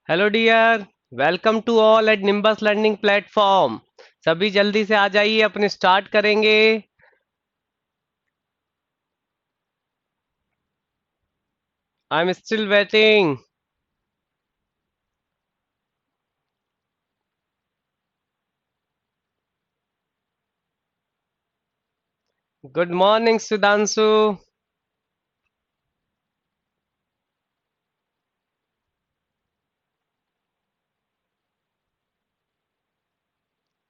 Hello dear. Welcome to all at Nimbus learning platform. सभी जल्दी से आ जाइए, अपने स्टार्ट करेंगे। I am still waiting. Good morning Sudhanshu.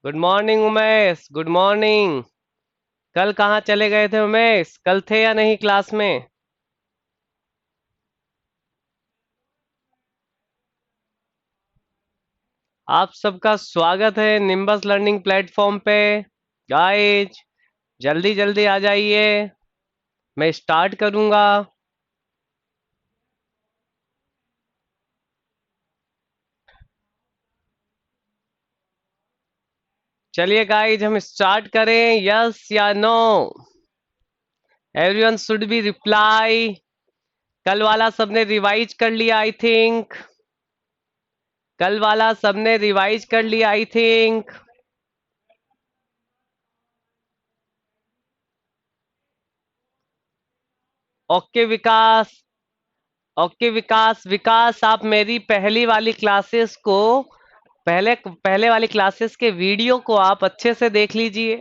Good morning Umesh, good morning. कल कहाँ चले गए थे उमेश? कल थे या नहीं क्लास में? आप सबका स्वागत है निम्बस लर्निंग प्लेटफॉर्म पे। गाइज, जल्दी जल्दी आ जाइए, मैं स्टार्ट करूंगा। चलिए गाइज, हम स्टार्ट करें, यस या no? Everyone should be reply. कल वाला सबने रिवाइज कर लिया आई थिंक। कल वाला सबने रिवाइज कर लिया I think. Okay Vikas. Okay Vikas, Vikas आप मेरी पहली वाली क्लासेस को, पहले पहले वाली क्लासेस के वीडियो को आप अच्छे से देख लीजिए।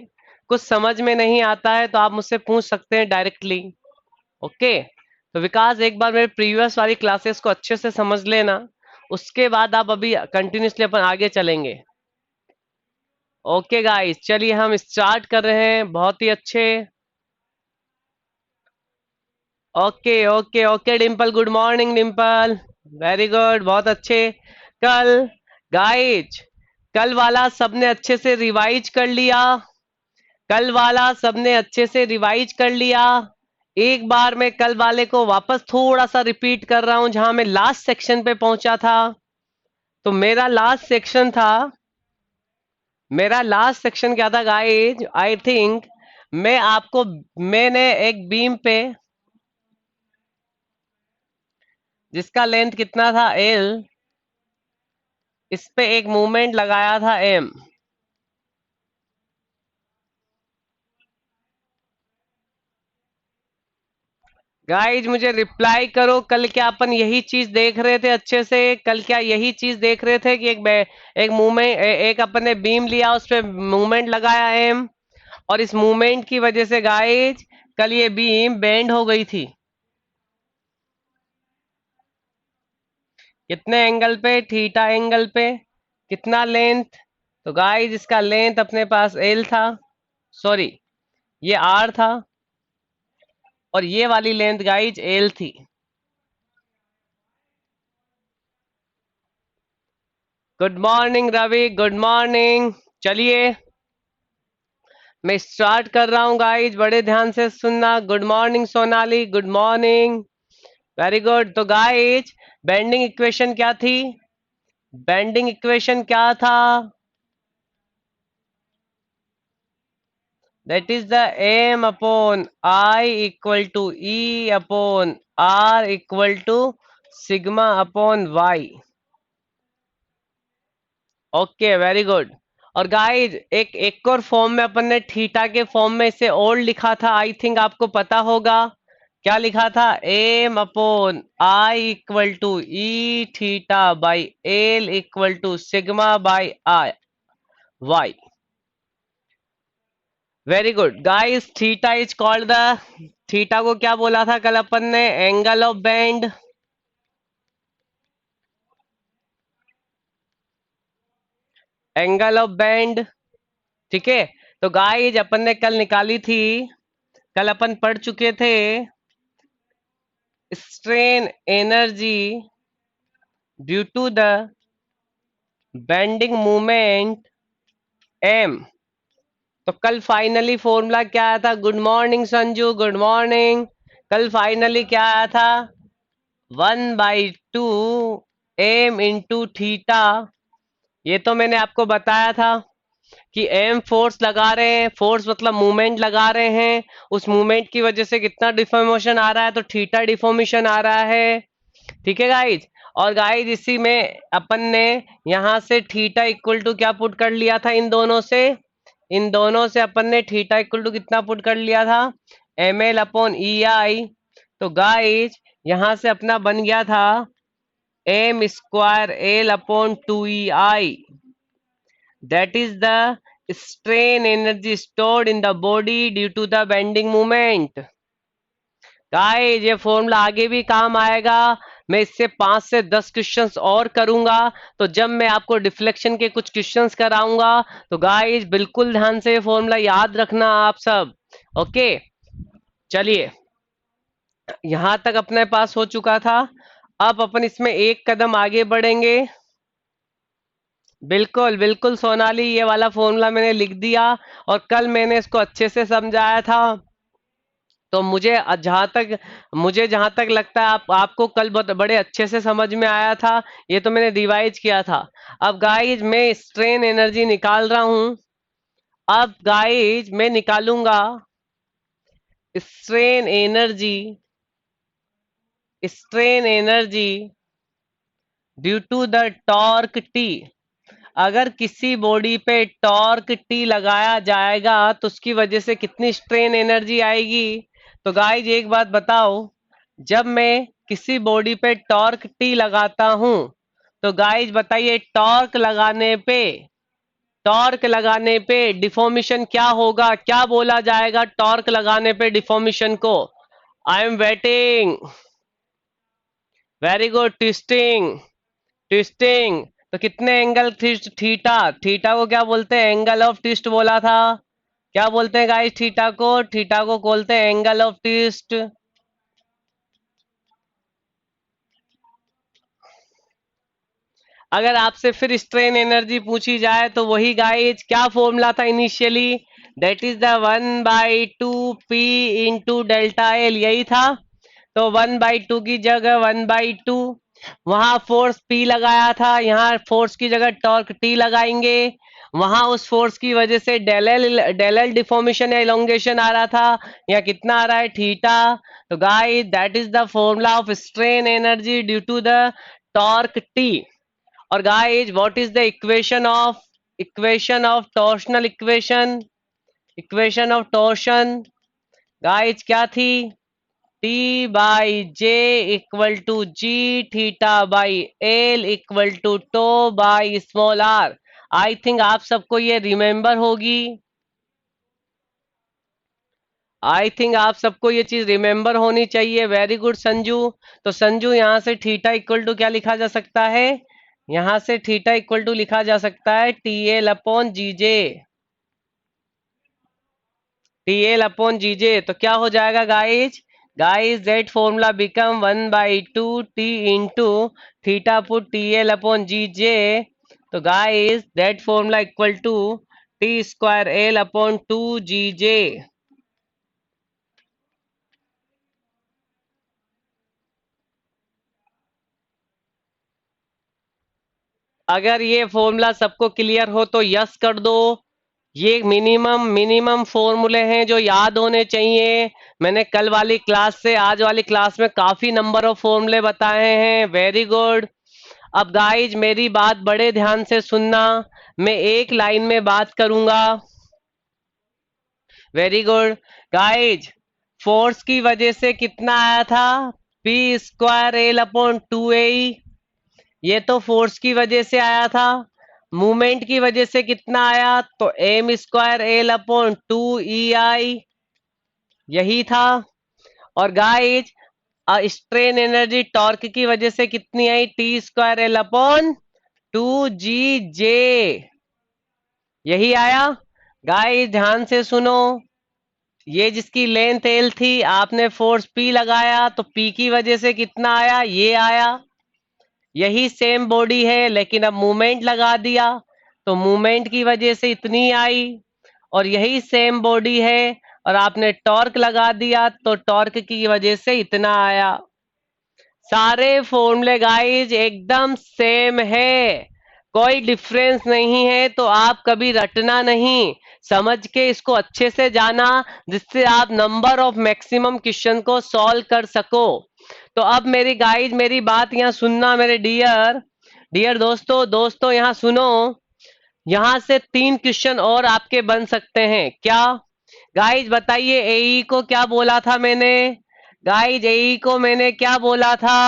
कुछ समझ में नहीं आता है तो आप मुझसे पूछ सकते हैं डायरेक्टली। ओके। तो विकास एक बार मेरे प्रीवियस वाली क्लासेस को अच्छे से समझ लेना, उसके बाद आप अभी कंटिन्यूसली अपन आगे चलेंगे। ओके गाइस, चलिए हम स्टार्ट कर रहे हैं। बहुत ही अच्छे। Okay okay okay Dimple, good morning Dimple. Very good, बहुत अच्छे। कल गाइज, कल वाला सबने अच्छे से रिवाइज कर लिया? कल वाला सबने अच्छे से रिवाइज कर लिया? एक बार मैं कल वाले को वापस थोड़ा सा रिपीट कर रहा हूं, जहां मैं लास्ट सेक्शन पे पहुंचा था। तो मेरा लास्ट सेक्शन क्या था गाइज? आई थिंक मैं आपको, मैंने एक बीम पे जिसका लेंथ कितना था एल, इस पे एक मूवमेंट लगाया था एम। गाइज मुझे रिप्लाई करो, कल क्या अपन यही चीज देख रहे थे अच्छे से? कल क्या यही चीज देख रहे थे कि एक मूवमेंट, एक अपन ने बीम लिया, उस पे मूवमेंट लगाया एम, और इस मूवमेंट की वजह से गाइज कल ये बीम बेंड हो गई थी। कितने एंगल पे? थीटा एंगल पे। कितना लेंथ? तो गाइज इसका लेंथ अपने पास एल था, सॉरी ये आर था, और ये वाली लेंथ गाइज एल थी। Good morning Ravi, good morning. चलिए मैं स्टार्ट कर रहा हूँ गाइज, बड़े ध्यान से सुनना। Good morning Sonali, good morning. Very good. तो गाइज बेंडिंग इक्वेशन क्या थी? बेंडिंग इक्वेशन क्या था? That is the M upon I equal to E upon R equal to sigma upon Y. Okay very good. और गाइज एक एक और form में अपन ने थीटा के फॉर्म में इसे और लिखा था, आई थिंक आपको पता होगा। क्या लिखा था? M upon I equal to E theta by L equal to sigma by I Y. Very good guys, theta is called the, theta को क्या बोला था कल अपन ने? Angle of bend. Angle of bend, ठीक है। तो गाइस अपन ने कल निकाली थी, कल अपन पढ़ चुके थे strain energy due to the bending movement M. तो कल फाइनली फॉर्मूला क्या आया था? Good morning Sanju, good morning. कल फाइनली क्या आया था? 1/2 एम इंटू थीटा। ये तो मैंने आपको बताया था कि एम फोर्स लगा रहे हैं, फोर्स मतलब मूवमेंट लगा रहे हैं, उस मूवमेंट की वजह से कितना डिफॉर्मेशन आ रहा है? तो थीटा डिफॉर्मेशन आ रहा है, ठीक है गाइज। और गाइस इसी में अपन ने यहाँ से थीटा इक्वल टू क्या पुट कर लिया था, इन दोनों से अपन ने थीटा इक्वल टू कितना पुट कर लिया था, M L upon E I. तो गाइस यहाँ से अपना बन गया था M square L upon 2 EI, that is the strain energy stored in the body due to the bending moment। Guys ये फॉर्मूला आगे भी काम आएगा, मैं इससे 5 से 10 क्वेश्चंस और करूंगा। तो जब मैं आपको डिफ्लेक्शन के कुछ क्वेश्चंस कराऊंगा तो गाइस बिल्कुल ध्यान से ये फॉर्मूला याद रखना आप सब। ओके, चलिए यहां तक अपने पास हो चुका था। अब अपन इसमें एक कदम आगे बढ़ेंगे। बिल्कुल बिल्कुल सोनाली, ये वाला फॉर्मूला मैंने लिख दिया और कल मैंने इसको अच्छे से समझाया था। तो मुझे जहां तक लगता है आपको कल बहुत बड़े अच्छे से समझ में आया था। ये तो मैंने रिवाइज किया था। अब गाइज मैं स्ट्रेन एनर्जी निकाल रहा हूं। अब गाइज मैं निकालूंगा strain energy, strain energy due to the torque T. अगर किसी बॉडी पे टॉर्क टी लगाया जाएगा तो उसकी वजह से कितनी स्ट्रेन एनर्जी आएगी। तो गाइज एक बात बताओ, जब मैं किसी बॉडी पे टॉर्क टी लगाता हूं तो गाइज बताइए टॉर्क लगाने पे डिफॉर्मेशन क्या होगा, क्या बोला जाएगा टॉर्क लगाने पे डिफॉर्मेशन को। आई am waiting. Very good, twisting, twisting. तो कितने एंगल थीटा, थीटा को क्या बोलते हैं, एंगल ऑफ ट्विस्ट बोला था। क्या बोलते हैं गाइस थीटा को, थीटा को बोलते हैं एंगल ऑफ ट्विस्ट। अगर आपसे फिर स्ट्रेन एनर्जी पूछी जाए तो वही गाइस क्या फॉर्मूला था initially, that is the 1/2 P into delta L, यही था। तो 1/2 की जगह 1/2, वहां फोर्स P लगाया था, यहाँ फोर्स की जगह टॉर्क T लगाएंगे। वहां उस फोर्स की वजह से डेल एल डिफॉर्मेशन या इलोंगेशन आ रहा था, यहाँ कितना आ रहा है थीटा। तो guys that is the formula of strain energy due to the torque T। और guys what is the equation of torsional equation of torsion guys क्या थी, T by J equal to G theta by L equal to tau by small R. I think आप सबको ये remember होगी, आई think आप सबको ये चीज रिमेंबर होनी चाहिए। Very good Sanju. तो संजू यहाँ से थीटा इक्वल टू क्या लिखा जा सकता है, यहाँ से थीटा इक्वल टू लिखा जा सकता है टी एल अपॉन जीजे। तो क्या हो जाएगा guys, that formula become 1/2 T into theta put TL/GJ। तो guys that formula equal to T²L/2GJ। अगर ये फॉर्मूला सबको क्लियर हो तो यस कर दो। ये मिनिमम फॉर्मूले हैं जो याद होने चाहिए। मैंने कल वाली क्लास से आज वाली क्लास में काफी नंबर ऑफ फॉर्मूले बताए हैं। Very good. अब गाइज मेरी बात बड़े ध्यान से सुनना, मैं एक लाइन में बात करूंगा। वेरी गुड गाइज, फोर्स की वजह से कितना आया था, P²L/2AE, ये तो फोर्स की वजह से आया था। मूवमेंट की वजह से कितना आया, तो M²L/2EI, यही था। और गाइज स्ट्रेन एनर्जी टॉर्क की वजह से कितनी आई, T²L/2GJ, यही आया। गाइज ध्यान से सुनो, ये जिसकी लेंथ एल थी, आपने फोर्स P लगाया तो P की वजह से कितना आया, ये आया। यही सेम बॉडी है लेकिन अब मूवमेंट लगा दिया तो मूवमेंट की वजह से इतनी आई। और यही सेम बॉडी है और आपने टॉर्क लगा दिया तो टॉर्क की वजह से इतना आया। सारे फॉर्मूले गाइज एकदम सेम है, कोई डिफरेंस नहीं है। तो आप कभी रटना नहीं, समझ के इसको अच्छे से जाना जिससे आप नंबर ऑफ मैक्सिमम क्वेश्चन को सॉल्व कर सको। तो अब मेरी गाइज मेरी बात यहाँ सुनना मेरे डियर डियर दोस्तों दोस्तों यहाँ सुनो। यहाँ से 3 क्वेश्चन और आपके बन सकते हैं क्या? गाइज बताइए एई को क्या बोला था मैंने? गाइज एई को मैंने क्या बोला था?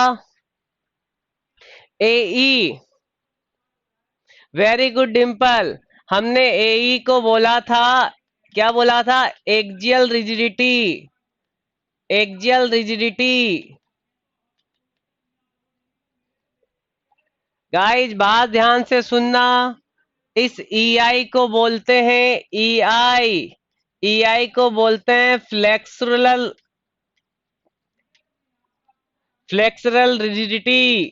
एई। Very good Dimple. हमने एई को बोला था, क्या बोला था? Axial rigidity. Axial rigidity. Guys बात ध्यान से सुनना। इस ईआई को बोलते हैं ईआई। ईआई को बोलते हैं फ्लेक्सुरल फ्लेक्सुरल रिजिडिटी।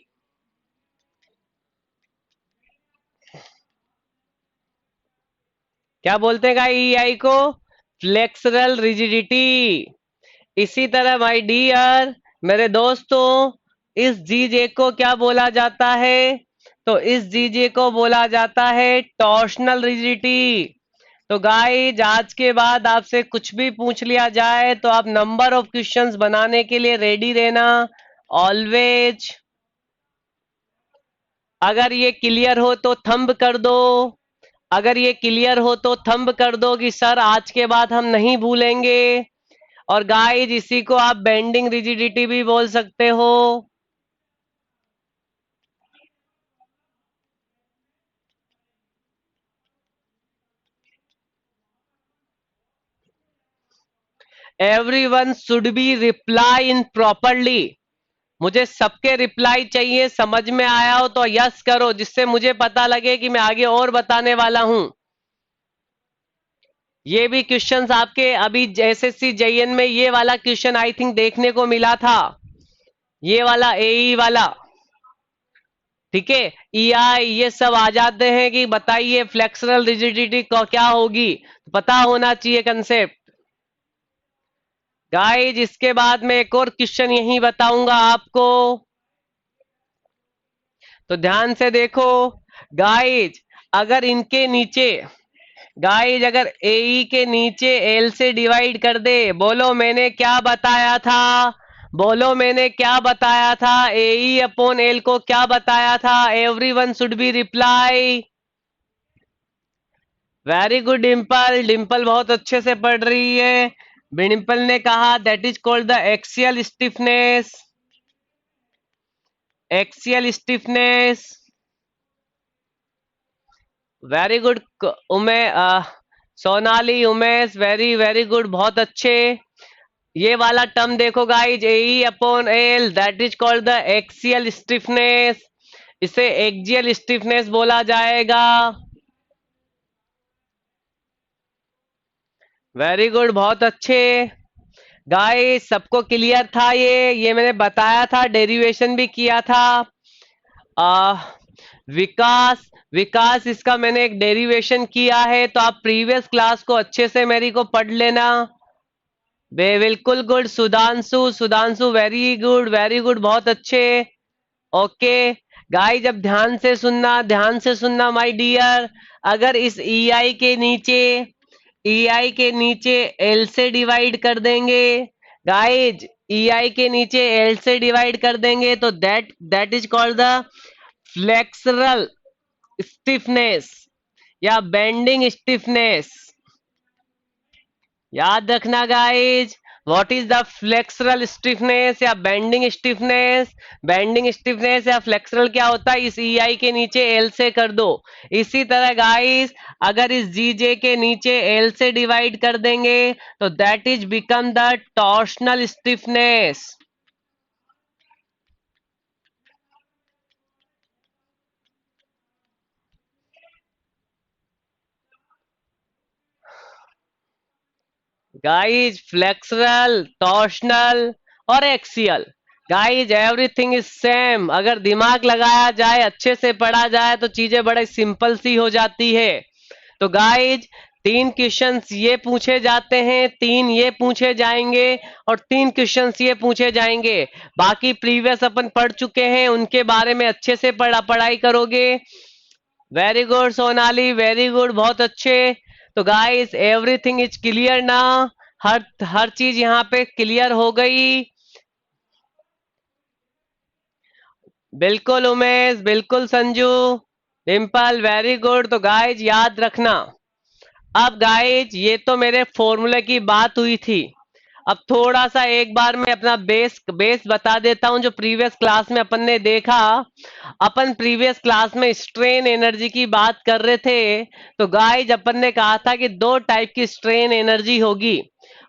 क्या बोलते हैं ईआई को? Flexural rigidity. इसी तरह माय डियर मेरे दोस्तों, इस जीजे को क्या बोला जाता है? तो इस जीजे को बोला जाता है टॉर्शनल रिजिडिटी। तो गाइज आज के बाद आपसे कुछ भी पूछ लिया जाए तो आप नंबर ऑफ क्वेश्चंस बनाने के लिए रेडी रहना ऑलवेज। अगर ये क्लियर हो तो थंब कर दो। अगर ये क्लियर हो तो थंब कर दो कि सर आज के बाद हम नहीं भूलेंगे। और गाइज इसी को आप बेंडिंग रिजिडिटी भी बोल सकते हो। Everyone should be reply in properly. मुझे सबके रिप्लाई चाहिए, समझ में आया हो तो यस करो जिससे मुझे पता लगे कि मैं आगे और बताने वाला हूं। ये भी क्वेश्चंस आपके अभी एसएससी जेईएन में ये वाला क्वेश्चन आई थिंक देखने को मिला था, ये वाला एई वाला। ठीक है, ईआई ये सब आ जाते हैं कि बताइए फ्लेक्सुरल रिजिडिटी क्या होगी, पता होना चाहिए कंसेप्ट। गाइज इसके बाद में एक और क्वेश्चन यही बताऊंगा आपको, तो ध्यान से देखो। गाइज अगर इनके नीचे, गाइज अगर एई के नीचे एल से डिवाइड कर दे, बोलो मैंने क्या बताया था? बोलो मैंने क्या बताया था? एई अपॉन एल को क्या बताया था? Everyone should be reply. Very good Dimple. Dimple बहुत अच्छे से पढ़ रही है। डिम्पल ने कहा that is called the axial stiffness. Axial stiffness. Very good उमे Sonali Umesh, very very good, बहुत अच्छे। ये वाला टर्म देखो guys, A upon L that is called the axial stiffness. इसे एक्जियल स्टिफनेस बोला जाएगा। वेरी गुड, बहुत अच्छे। गाइस सबको क्लियर था? ये मैंने बताया था, डेरिवेशन भी किया था। आ, विकास विकास इसका मैंने एक डेरिवेशन किया है, तो आप प्रीवियस क्लास को अच्छे से मेरी को पढ़ लेना। बिल्कुल good Sudhanshu, Sudhanshu very good, बहुत अच्छे। ओके गाइस अब ध्यान से सुनना माय डियर। अगर इस ईआई के नीचे, ईआई के नीचे एल से डिवाइड कर देंगे, गाइज ईआई के नीचे एल से डिवाइड कर देंगे तो that that is called the flexural stiffness या बेंडिंग स्टिफनेस। याद रखना guys, what is the flexural stiffness या बेंडिंग स्टिफनेस? बेंडिंग स्टिफनेस या फ्लेक्सरल क्या होता है? इस ईआई के नीचे एल से कर दो। इसी तरह गाइज अगर इस जीजे के नीचे एल से डिवाइड कर देंगे तो that is become the torsional stiffness. Guys flexural, torsional और axial, guys everything is same. अगर दिमाग लगाया जाए, अच्छे से पढ़ा जाए तो चीजें बड़े सिंपल सी हो जाती है। तो गाइज 3 क्वेश्चंस ये पूछे जाते हैं, 3 ये पूछे जाएंगे और 3 क्वेश्चंस ये पूछे जाएंगे। बाकी प्रीवियस अपन पढ़ चुके हैं, उनके बारे में अच्छे से पढ़ाई करोगे। Very good Sonali, very good, बहुत अच्छे। तो गाइस एवरीथिंग इज क्लियर ना? हर चीज यहाँ पे क्लियर हो गई। बिल्कुल उमेश, बिल्कुल संजू, डिम्पल, वेरी गुड। तो गाइज याद रखना, अब गाइज ये तो मेरे फॉर्मूले की बात हुई थी। अब थोड़ा सा एक बार मैं अपना बेस बेस बता देता हूं जो प्रीवियस क्लास में अपन ने देखा। अपन प्रीवियस क्लास में स्ट्रेन एनर्जी की बात कर रहे थे। तो गाइज अपन ने कहा था कि दो टाइप की स्ट्रेन एनर्जी होगी।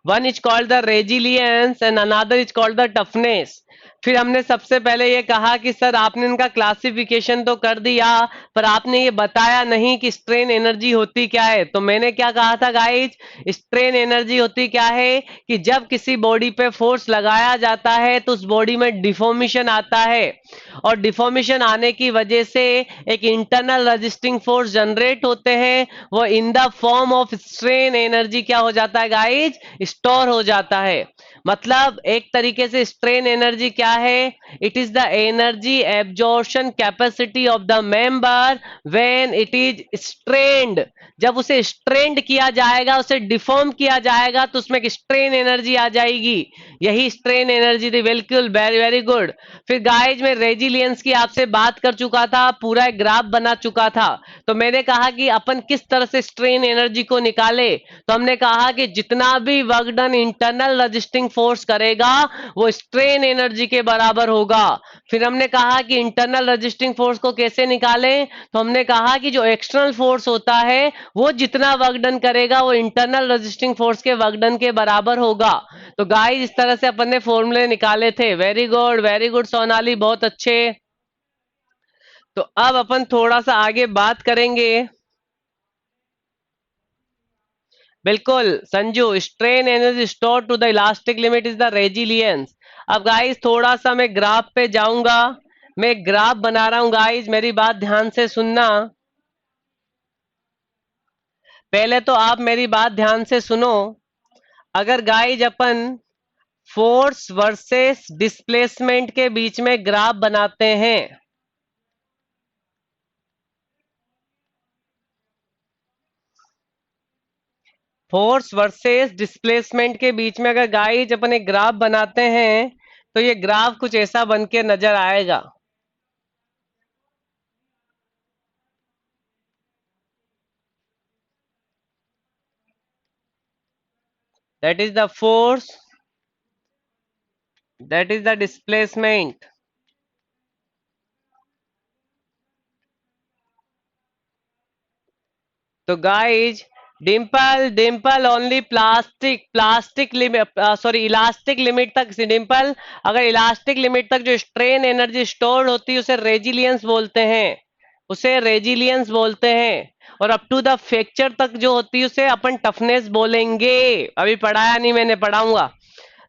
One is called the resilience and another is called the toughness. फिर हमने सबसे पहले ये कहा कि सर आपने इनका क्लासिफिकेशन तो कर दिया, पर आपने ये बताया नहीं कि स्ट्रेन एनर्जी होती क्या है। तो मैंने क्या कहा था गाइज, स्ट्रेन एनर्जी होती क्या है कि जब किसी बॉडी पे फोर्स लगाया जाता है तो उस बॉडी में डिफॉर्मेशन आता है, और डिफॉर्मेशन आने की वजह से एक इंटरनल रजिस्टिंग फोर्स जनरेट होते हैं। वो in the form of strain energy क्या हो जाता है गाइज, स्टोर हो जाता है। मतलब एक तरीके से स्ट्रेन एनर्जी क्या है, it is the energy absorption capacity of the member when it is strained. जब उसे स्ट्रेन्ड किया जाएगा, उसे डिफॉर्म किया जाएगा, तो उसमें एक स्ट्रेन एनर्जी आ जाएगी। यही स्ट्रेन एनर्जी थी। बिल्कुल, वेरी वेरी गुड। फिर गाइज मैं रेजिलियंस की आपसे बात कर चुका था, पूरा एक ग्राफ बना चुका था। तो मैंने कहा कि अपन किस तरह से स्ट्रेन एनर्जी को निकाले। तो हमने कहा कि जितना भी work done internal resisting force करेगा वो स्ट्रेन एनर्जी के बराबर होगा। फिर हमने कहा कि इंटरनल रजिस्टिंग फोर्स को कैसे निकालें। तो हमने कहा कि जो एक्सटर्नल फोर्स होता है वो जितना वर्क डन करेगा वो इंटरनल रजिस्टिंग फोर्स के वर्क डन के बराबर होगा। तो गाइस इस तरह से अपन ने फॉर्मूले निकाले थे। वेरी गुड सोनाली, बहुत अच्छे। तो अब अपन थोड़ा सा आगे बात करेंगे। बिल्कुल Sanju, strain energy store to the elastic limit is the resilience. अब गाइस थोड़ा सा मैं ग्राफ पे जाऊंगा। मैं ग्राफ बना रहा हूं गाइस, मेरी बात ध्यान से सुनना। पहले तो आप मेरी बात ध्यान से सुनो। अगर गाइस अपन फोर्स वर्सेस डिस्प्लेसमेंट के बीच में ग्राफ बनाते हैं, फोर्स वर्सेस डिस्प्लेसमेंट के बीच में अगर गाइस अपन एक ग्राफ बनाते हैं, तो ये ग्राफ कुछ ऐसा बन के नजर आएगा। That is the force, that is the displacement. तो guys, Dimple Dimple only plastic plastic limit, sorry elastic limit तक। डिम्पल, अगर इलास्टिक लिमिट तक जो स्ट्रेन एनर्जी स्टोर्ड होती है उसे रेजिलियंस बोलते हैं, उसे रेजिलियंस बोलते हैं। और अप टू द फ्रैक्चर तक जो होती है उसे अपन टफनेस बोलेंगे। अभी पढ़ाया नहीं, मैंने पढ़ाऊंगा।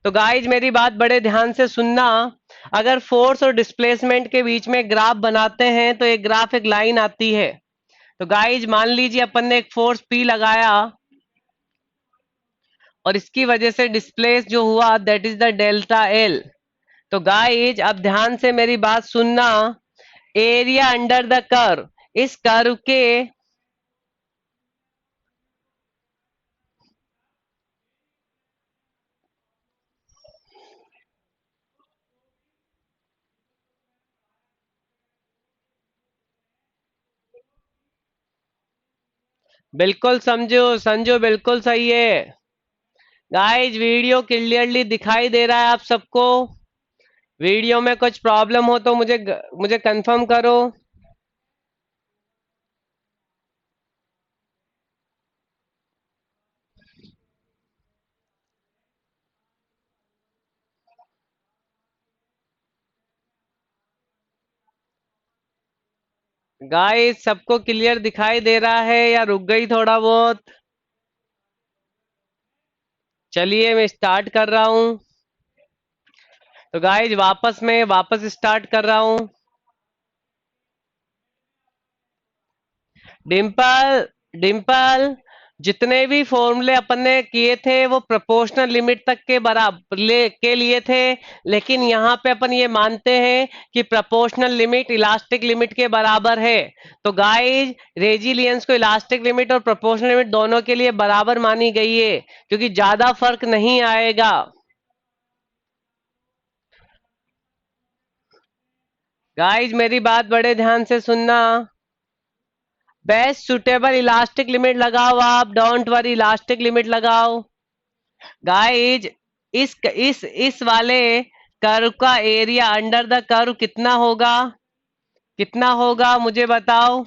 तो गाइज मेरी बात बड़े ध्यान से सुनना। अगर फोर्स और डिस्प्लेसमेंट के बीच में ग्राफ बनाते हैं तो एक ग्राफ, एक लाइन आती है। तो गाइज मान लीजिए अपन ने एक फोर्स पी लगाया, और इसकी वजह से डिस्प्लेस जो हुआ that is the delta L. तो गाइज अब ध्यान से मेरी बात सुनना। एरिया अंडर द कर्व, इस कर्व के, बिल्कुल समझो संजो, बिल्कुल सही है। गाइज वीडियो क्लियरली दिखाई दे रहा है आप सबको? वीडियो में कुछ प्रॉब्लम हो तो मुझे कंफर्म करो। गाइस सबको क्लियर दिखाई दे रहा है या रुक गई थोड़ा बहुत? चलिए मैं स्टार्ट कर रहा हूं। तो गाइस वापस स्टार्ट कर रहा हूं। डिम्पल डिम्पल, जितने भी फॉर्मूले अपन ने किए थे वो प्रोपोर्शनल लिमिट तक के बराबर के लिए थे। लेकिन यहाँ पे अपन ये मानते हैं कि प्रोपोर्शनल लिमिट इलास्टिक लिमिट के बराबर है। तो गाइज रेजिलियंस को इलास्टिक लिमिट और प्रोपोर्शनल लिमिट दोनों के लिए बराबर मानी गई है, क्योंकि ज्यादा फर्क नहीं आएगा। गाइज मेरी बात बड़े ध्यान से सुनना। बेस्ट सुटेबल इलास्टिक लिमिट लगाओ, आप डोंट वरी इलास्टिक लिमिट लगाओ। गाइज इस वाले कर्व का एरिया अंडर द कर्व कितना होगा? कितना होगा मुझे बताओ।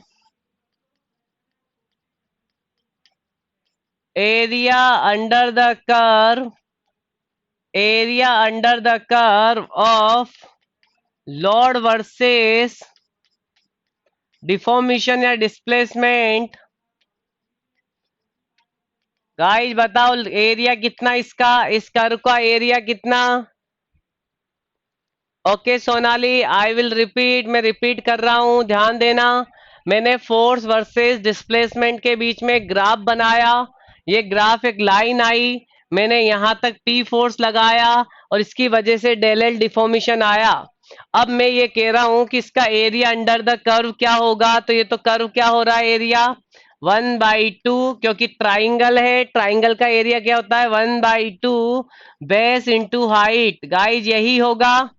Area under the curve, area under the curve of load versus deformation या डिस्प्लेसमेंट। गाइस बताओ एरिया कितना इसका, इस कर्व का एरिया कितना? Okay Sonali, I will repeat, मैं रिपीट कर रहा हूं, ध्यान देना। मैंने फोर्स वर्सेस डिस्प्लेसमेंट के बीच में ग्राफ बनाया। ये ग्राफ एक लाइन आई, मैंने यहां तक पी फोर्स लगाया और इसकी वजह से डेल एल डिफॉर्मेशन आया। अब मैं ये कह रहा हूं कि इसका एरिया अंडर द कर्व क्या होगा। तो ये तो कर्व क्या हो रहा है, एरिया 1/2, क्योंकि ट्राइंगल है, ट्राइंगल का एरिया क्या होता है 1/2 बेस इंटू हाइट। गाइज यही होगा,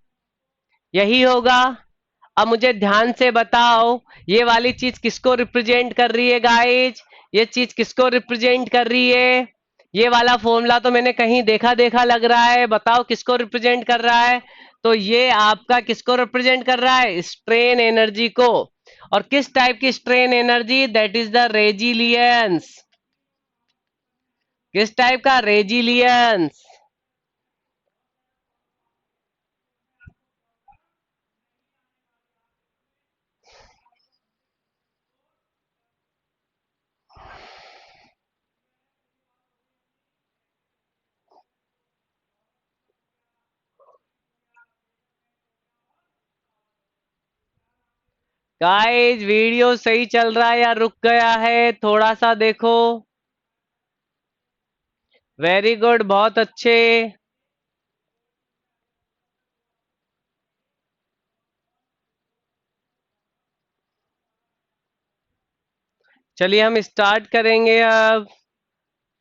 यही होगा। अब मुझे ध्यान से बताओ ये वाली चीज किसको रिप्रेजेंट कर रही है गाइज? ये चीज किसको रिप्रेजेंट कर रही है? ये वाला फॉर्मूला तो मैंने कहीं देखा देखा लग रहा है, बताओ किसको रिप्रेजेंट कर रहा है? तो ये आपका किसको रिप्रेजेंट कर रहा है? स्ट्रेन एनर्जी को। और किस टाइप की strain energy? That is the resilience. किस टाइप का? रेजिलियंस। गाइस वीडियो सही चल रहा है या रुक गया है, थोड़ा सा देखो। वेरी गुड, बहुत अच्छे। चलिए हम स्टार्ट करेंगे अब।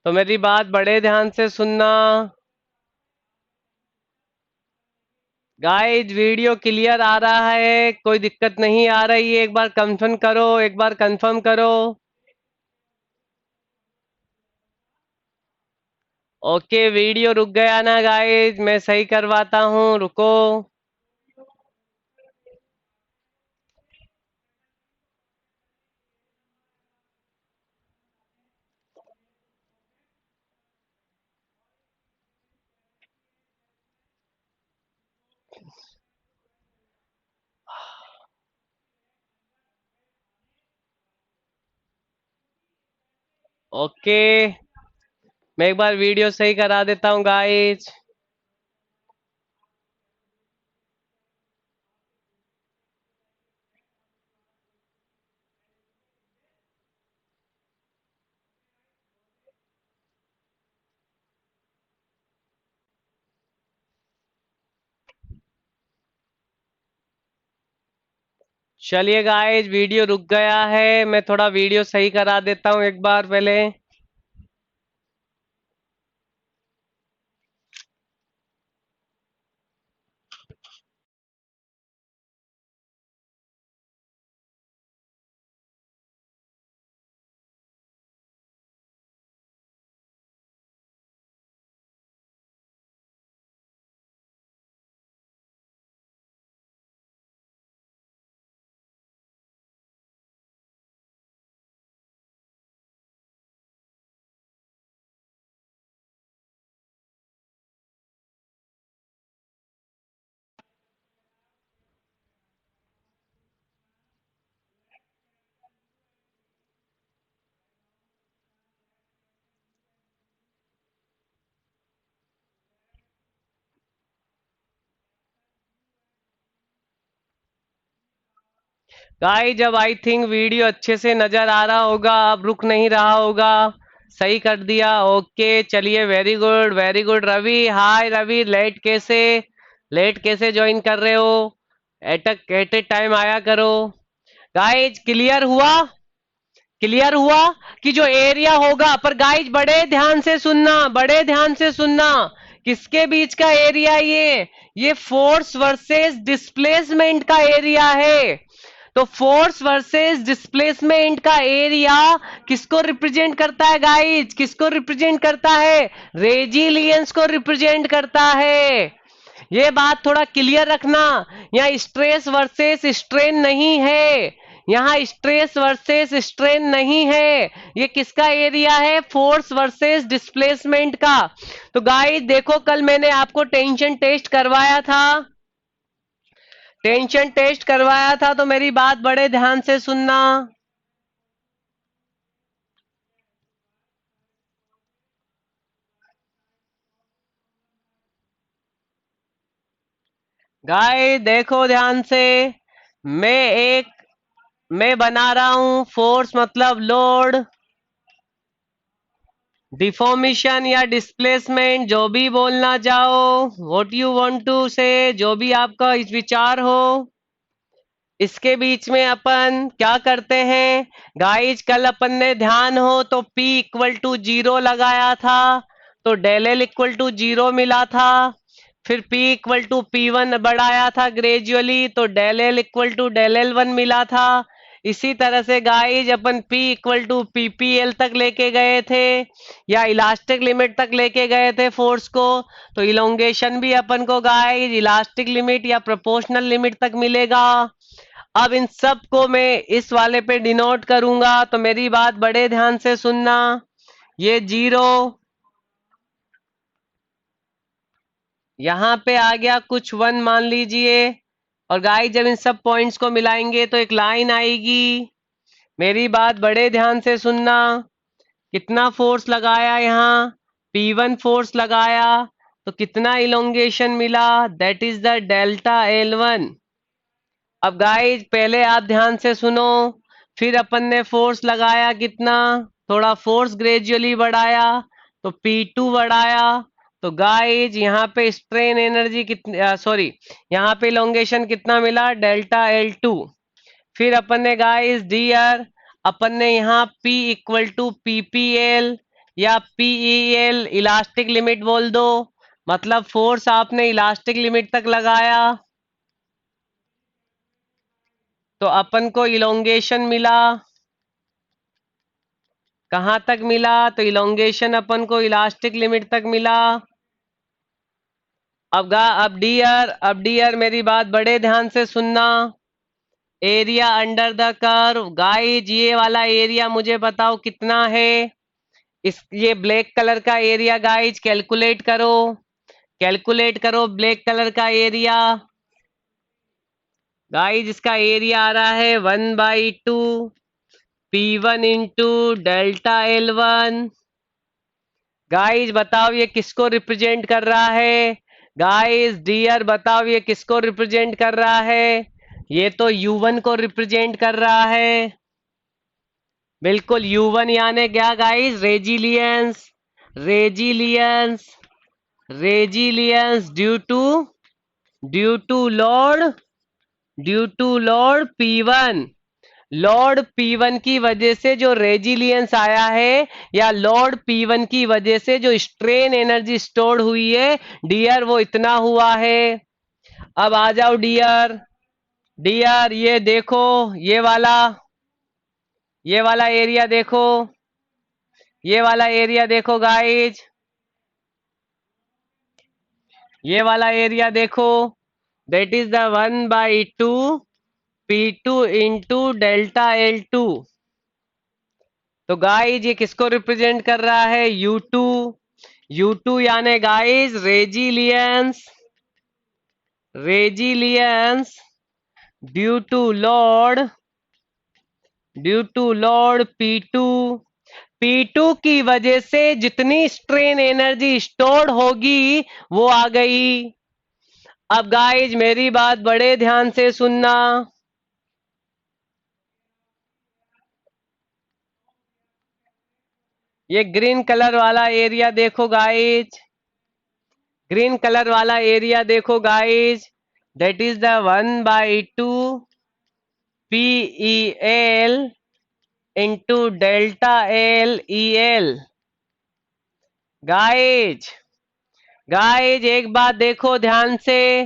तो मेरी बात बड़े ध्यान से सुनना। गाइस वीडियो क्लियर आ रहा है, कोई दिक्कत नहीं आ रही है? एक बार कंफर्म करो, एक बार कंफर्म करो। ओके वीडियो रुक गया ना गाइस, मैं सही करवाता हूँ, रुको। ओके मैं एक बार वीडियो सही करा देता हूँ गाइस। चलिए गाइस वीडियो रुक गया है, मैं थोड़ा वीडियो सही करा देता हूँ एक बार पहले। गाइस जब आई थिंक वीडियो अच्छे से नजर आ रहा होगा, अब रुक नहीं रहा होगा। सही कर दिया, ओके चलिए very good very good. Ravi, hi Ravi, late कैसे ज्वाइन कर रहे हो? एट ए टाइम आया करो। गाइज क्लियर हुआ? क्लियर हुआ कि जो एरिया होगा, पर गाइज बड़े ध्यान से सुनना, बड़े ध्यान से सुनना। किसके बीच का एरिया ये फोर्स वर्सेस डिस्प्लेसमेंट का एरिया है। तो फोर्स वर्सेस डिस्प्लेसमेंट का एरिया किसको रिप्रेजेंट करता है गाइज, किसको रिप्रेजेंट करता है, रेजिलियंस को रिप्रेजेंट करता है। ये बात थोड़ा क्लियर रखना, यहाँ स्ट्रेस वर्सेस स्ट्रेन नहीं है, यहाँ स्ट्रेस वर्सेस स्ट्रेन नहीं है, ये किसका एरिया है, फोर्स वर्सेस डिस्प्लेसमेंट का। तो गाइस देखो कल मैंने आपको टेंशन टेस्ट करवाया था, टेंशन टेस्ट करवाया था, तो मेरी बात बड़े ध्यान से सुनना। गाइस देखो ध्यान से, मैं एक मैं बना रहा हूं फोर्स मतलब लोड, डिफॉर्मेशन या डिस्प्लेसमेंट जो भी बोलना चाहो, व्हाट यू वांट टू से, जो भी आपका इस विचार हो। इसके बीच में अपन क्या करते हैं गाइज, कल अपन ने ध्यान हो तो P इक्वल टू 0 लगाया था, तो डेल एल इक्वल टू 0 मिला था। फिर P इक्वल टू P1 बढ़ाया था ग्रेजुअली, तो del L equal to del L one मिला था। इसी तरह से गाइज अपन P इक्वल टू PPL तक लेके गए थे, या इलास्टिक लिमिट तक लेके गए थे फोर्स को, तो इलोंगेशन भी अपन को गाइज इलास्टिक लिमिट या प्रोपोर्शनल लिमिट तक मिलेगा। अब इन सब को मैं इस वाले पे डिनोट करूंगा, तो मेरी बात बड़े ध्यान से सुनना। ये 0 यहां पे आ गया, कुछ 1 मान लीजिए, और गाइस जब इन सब पॉइंट्स को मिलाएंगे तो एक लाइन आएगी। मेरी बात बड़े ध्यान से सुनना। कितना फोर्स लगाया यहाँ, P1 फोर्स लगाया, तो कितना इलोंगेशन मिला, that is the delta L1। अब गाइज पहले आप ध्यान से सुनो, फिर अपन ने फोर्स लगाया कितना, थोड़ा फोर्स ग्रेजुअली बढ़ाया, तो P2 बढ़ाया, तो गाइज यहाँ पे स्ट्रेन एनर्जी कितनी, सॉरी यहाँ पे इलोंगेशन कितना मिला, डेल्टा L2। फिर अपन ने गाइज डियर, अपन ने यहाँ P इक्वल टू PPL या PEL इलास्टिक लिमिट बोल दो, मतलब फोर्स आपने इलास्टिक लिमिट तक लगाया, तो अपन को इलोंगेशन मिला, कहां तक मिला, तो इलोंगेशन अपन को इलास्टिक लिमिट तक मिला। अब डियर मेरी बात बड़े ध्यान से सुनना। Area under the curve, guys ये वाला एरिया मुझे बताओ कितना है, इस ये ब्लैक कलर का एरिया गाइज कैलकुलेट करो, कैलकुलेट करो ब्लैक कलर का एरिया। गाइज इसका एरिया आ रहा है 1/2 P1 into delta L1। Guys बताओ ये किसको रिप्रेजेंट कर रहा है, गाइस डियर बताओ ये किसको रिप्रेजेंट कर रहा है, ये तो U1 को रिप्रेजेंट कर रहा है, बिल्कुल U1 यानी क्या guys, resilience, resilience, resilience due to load, due to load P1, load P1 की वजह से जो रेजिलियंस आया है, या लॉर्ड P1 की वजह से जो स्ट्रेन एनर्जी स्टोर्ड हुई है डियर, वो इतना हुआ है। अब आ जाओ डियर, डियर ये देखो, ये वाला एरिया देखो, ये वाला एरिया देखो गाइज, ये वाला एरिया देखो, that is the 1/2 P2 into delta L2। तो गाइज ये किसको रिप्रेजेंट कर रहा है, U2, U2 यानी guys resilience, resilience due to load, due to load P2, P2 की वजह से जितनी स्ट्रेन एनर्जी स्टोर्ड होगी वो आ गई। अब गाइज मेरी बात बड़े ध्यान से सुनना, ये ग्रीन कलर वाला एरिया देखो गाइज, ग्रीन कलर वाला एरिया देखो guys, that is the 1/2 PEL into delta LEL। Guys guys एक बात देखो ध्यान से,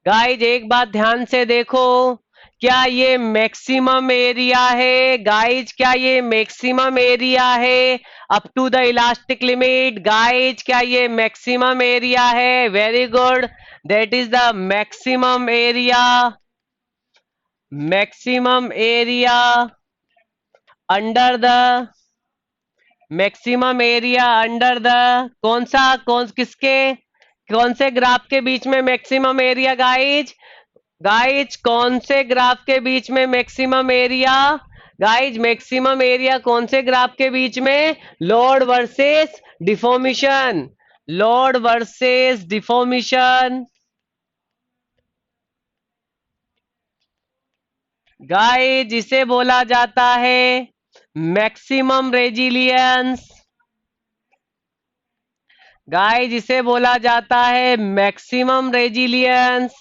गाइज एक बात ध्यान से देखो, क्या ये मैक्सिमम एरिया है गाइज? क्या ये मैक्सिमम एरिया है up to the elastic limit? Guys क्या ये मैक्सिमम एरिया है? Very good, that is the maximum area. Maximum area under the, maximum area under the, कौन सा, कौन किसके, कौन से ग्राफ के बीच में मैक्सिमम एरिया गाइज? गाइज कौन से ग्राफ के बीच में maximum area? Guys maximum area कौन से ग्राफ के बीच में? Load versus deformation, load versus deformation. Guys इसे बोला जाता है मैक्सिमम रेजिलियंस। गाइज इसे बोला जाता है मैक्सिमम रेजिलियंस।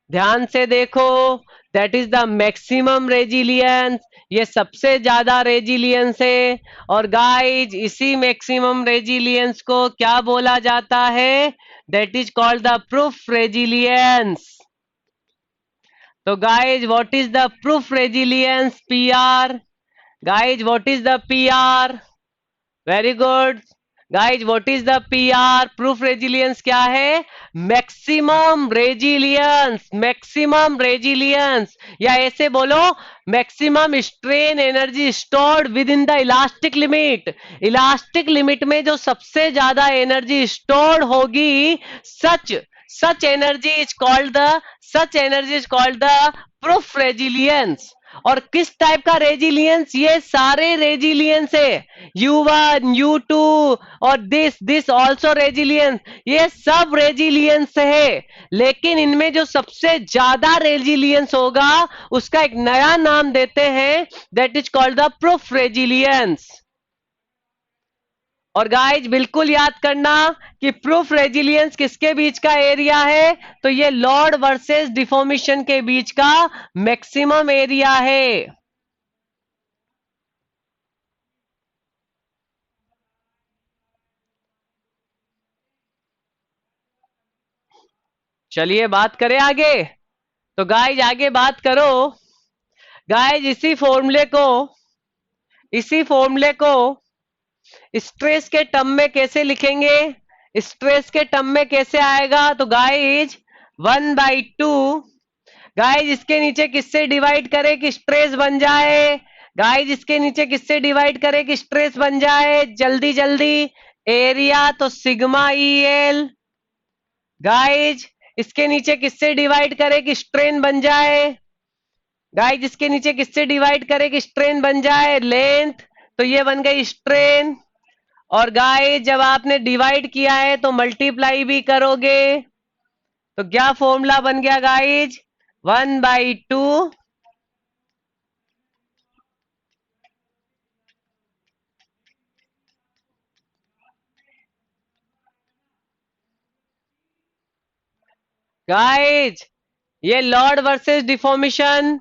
ध्यान से देखो, that is the maximum resilience, ये सबसे ज्यादा रेजिलियंस है। और गाइज इसी मैक्सिमम रेजिलियंस को क्या बोला जाता है? That is called the proof resilience. तो guys what is the proof resilience? PR. Guys what is the PR? Very good guys, what is the PR? Proof resilience क्या है? मैक्सिमम रेजिलियंस, मैक्सिमम रेजिलियंस, या ऐसे बोलो maximum strain energy stored within the elastic limit. Elastic limit में जो सबसे ज्यादा energy stored होगी, such such energy is called the, such energy is called the proof resilience. और किस टाइप का रेजिलियंस? ये सारे रेजिलियंस है, U1 U2 और दिस ऑल्सो रेजिलियंस, ये सब रेजिलियंस है। लेकिन इनमें जो सबसे ज्यादा रेजिलियंस होगा उसका एक नया नाम देते हैं, that is called the proof resilience. और गाइज बिल्कुल याद करना कि प्रूफ रेजिलियंस किसके बीच का एरिया है? तो ये लोड वर्सेस डिफॉर्मेशन के बीच का मैक्सिमम एरिया है। चलिए बात करें आगे। तो गाइज आगे बात करो। गाइज इसी फॉर्मूले को स्ट्रेस के टर्म में कैसे लिखेंगे? स्ट्रेस के टर्म में कैसे आएगा? तो गाइज 1/2, गाइज इसके नीचे किससे डिवाइड करें कि स्ट्रेस बन जाए? गाइज इसके नीचे किससे डिवाइड करें कि स्ट्रेस बन जाए? जल्दी जल्दी, एरिया तो सिग्मा ई एल। गाइज इसके नीचे किससे डिवाइड करें कि स्ट्रेन बन जाए? गाइज इसके नीचे किससे डिवाइड करें कि स्ट्रेन बन जाए? लेंथ, तो ये बन गई स्ट्रेन। और गाइज जब आपने डिवाइड किया है तो मल्टीप्लाई भी करोगे, तो क्या फॉर्मूला बन गया गाइज? 1/2, गाइज ये लॉर्ड वर्सेस डिफॉर्मेशन,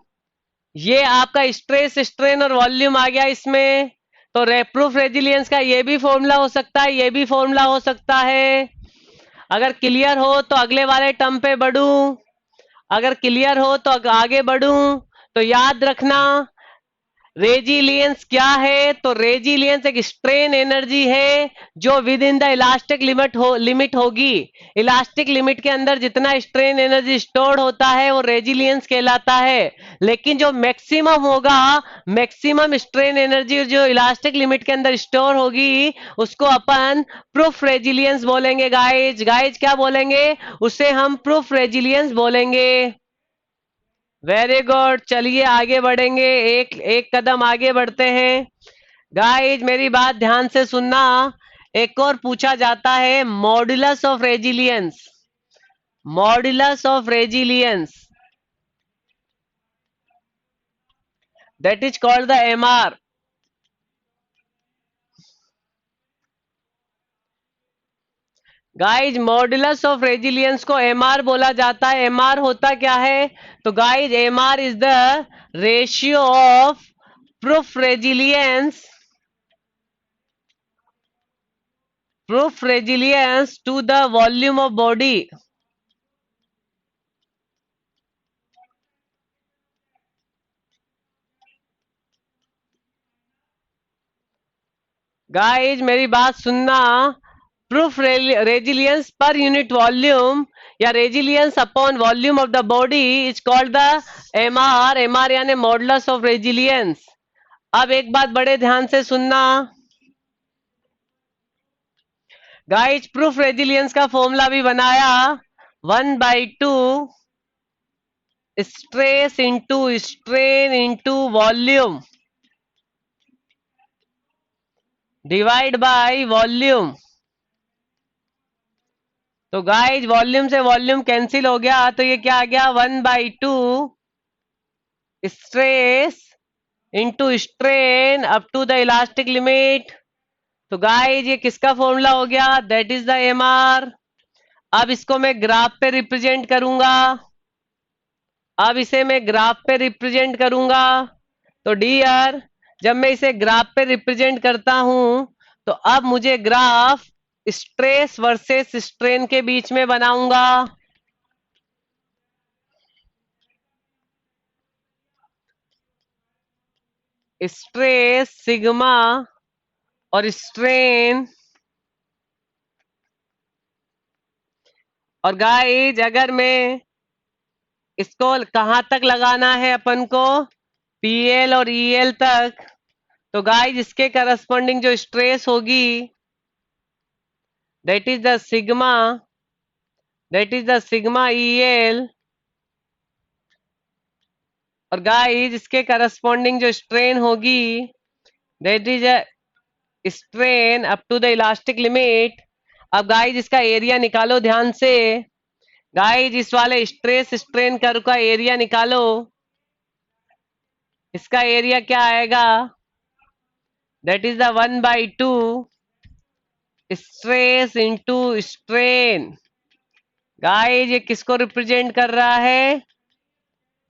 ये आपका स्ट्रेस स्ट्रेन और वॉल्यूम आ गया इसमें। तो प्रूफ रेजिलियंस का ये भी फॉर्मूला हो सकता है, ये भी फॉर्मूला हो सकता है। अगर क्लियर हो तो अगले वाले टर्म पे बढ़ूं, अगर क्लियर हो तो आगे बढ़ूं। तो याद रखना रेजिलियंस क्या है? तो रेजिलियंस एक स्ट्रेन एनर्जी है जो with in the elastic limit होगी। इलास्टिक लिमिट के अंदर जितना स्ट्रेन एनर्जी स्टोर्ड होता है वो रेजिलियंस कहलाता है। लेकिन जो मैक्सिमम होगा, मैक्सिमम स्ट्रेन एनर्जी जो इलास्टिक लिमिट के अंदर स्टोर होगी, उसको अपन प्रूफ रेजिलियंस बोलेंगे। गाइज गाइज क्या बोलेंगे? उसे हम प्रूफ रेजिलियंस बोलेंगे। वेरी गुड, चलिए आगे बढ़ेंगे, एक एक कदम आगे बढ़ते हैं। गाइज मेरी बात ध्यान से सुनना। एक और पूछा जाता है modulus of resilience, modulus of resilience, that is called the MR। Guys modulus of resilience को MR बोला जाता है। MR होता क्या है? तो guys MR is the ratio of proof resilience, proof resilience to the volume of body. Guys मेरी बात सुनना, प्रूफ रेजिलियंस पर यूनिट वॉल्यूम या resilience upon volume of the body is called the MR, MR यानी modulus of resilience. अब एक बात बड़े ध्यान से सुनना गाइज, प्रूफ रेजिलियंस का फॉर्मूला भी बनाया, 1/2 stress into strain into volume divide by volume. तो गाइज वॉल्यूम से वॉल्यूम कैंसिल हो गया, तो ये क्या आ गया, 1/2 stress into strain up to the elastic limit. तो गाइज ये किसका फॉर्मूला हो गया, दैट इज द एमआर। अब इसको मैं ग्राफ पे रिप्रेजेंट करूंगा, अब इसे मैं ग्राफ पे रिप्रेजेंट करूंगा। तो डियर, जब मैं इसे ग्राफ पे रिप्रेजेंट करता हूं, तो अब मुझे ग्राफ स्ट्रेस वर्सेस स्ट्रेन के बीच में बनाऊंगा। स्ट्रेस सिग्मा और स्ट्रेन, और गाइज अगर मैं इसको कहां तक लगाना है अपन को, पीएल और ईएल तक, तो गाइज इसके करस्पॉन्डिंग जो स्ट्रेस होगी that is the sigma, that is the sigma EL, और गाइज इसके करस्पॉन्डिंग जो स्ट्रेन होगी that is a strain up to the elastic limit. अब गाइज इसका एरिया निकालो ध्यान से, गाइज इस वाले स्ट्रेस स्ट्रेन कर्व का एरिया निकालो। इसका एरिया क्या आएगा, that is the 1/2 stress into strain. Guys ये किसको रिप्रेजेंट कर रहा है,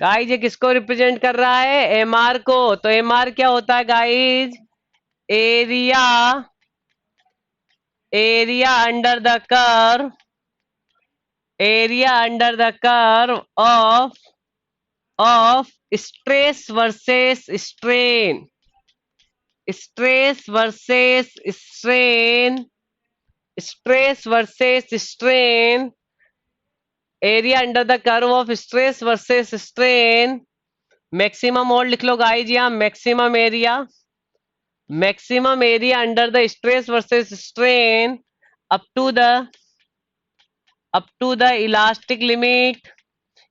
गाइज ये किसको रिप्रेजेंट कर रहा है, एमआर को। तो एमआर क्या होता है guys, area, area under the curve, area under the curve of stress versus strain, stress versus strain, stress versus strain, area under the curve of stress versus strain. Maximum और लिख लो guys यहाँ, maximum area, maximum area under the stress versus strain up to the, up to the elastic limit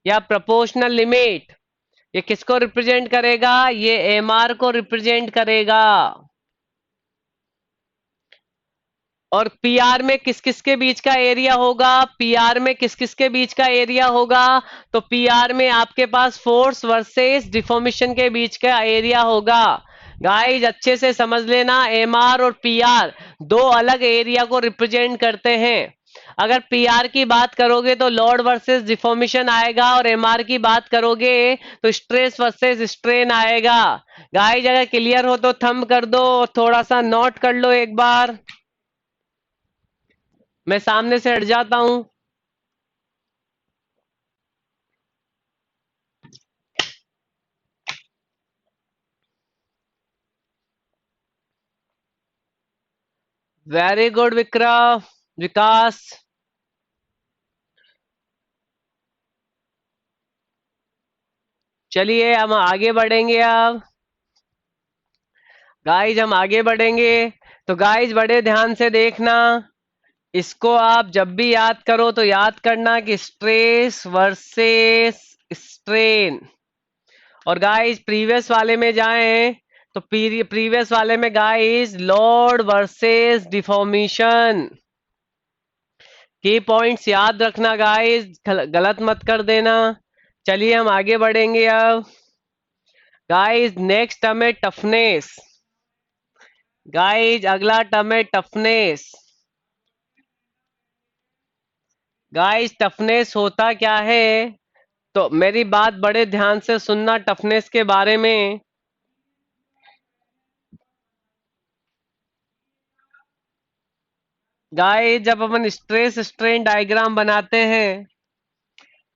या proportional limit. ये किसको represent करेगा, ये MR को रिप्रेजेंट करेगा। और पीआर में किस किस के बीच का एरिया होगा, पीआर में किस किस के बीच का एरिया होगा, तो पीआर में आपके पास फोर्स वर्सेस डिफॉर्मेशन के बीच का एरिया होगा। गाइज अच्छे से समझ लेना, एमआर और पीआर दो अलग एरिया को रिप्रेजेंट करते हैं। अगर पीआर की बात करोगे तो लोड वर्सेस डिफॉर्मेशन आएगा, और एमआर की बात करोगे तो स्ट्रेस वर्सेस स्ट्रेन आएगा। गाइज अगर क्लियर हो तो थंब कर दो, थोड़ा सा नोट कर लो एक बार, मैं सामने से हट जाता हूं। वेरी गुड विक्रम, विकास। चलिए हम आगे बढ़ेंगे अब, गाइज हम आगे बढ़ेंगे। तो गाइज बड़े ध्यान से देखना, इसको आप जब भी याद करो तो याद करना कि स्ट्रेस वर्सेस स्ट्रेन। और गाइज प्रीवियस वाले में जाएं तो प्रीवियस वाले में गाइज लोड वर्सेस डिफॉर्मेशन की पॉइंट्स याद रखना गाइज, गलत मत कर देना। चलिए हम आगे बढ़ेंगे अब। गाइज नेक्स्ट टर्म है टफनेस, गाइज अगला टर्म है टफनेस। गाइज टफनेस होता क्या है, तो मेरी बात बड़े ध्यान से सुनना टफनेस के बारे में। गाइस जब अपन स्ट्रेस स्ट्रेन डायग्राम बनाते हैं,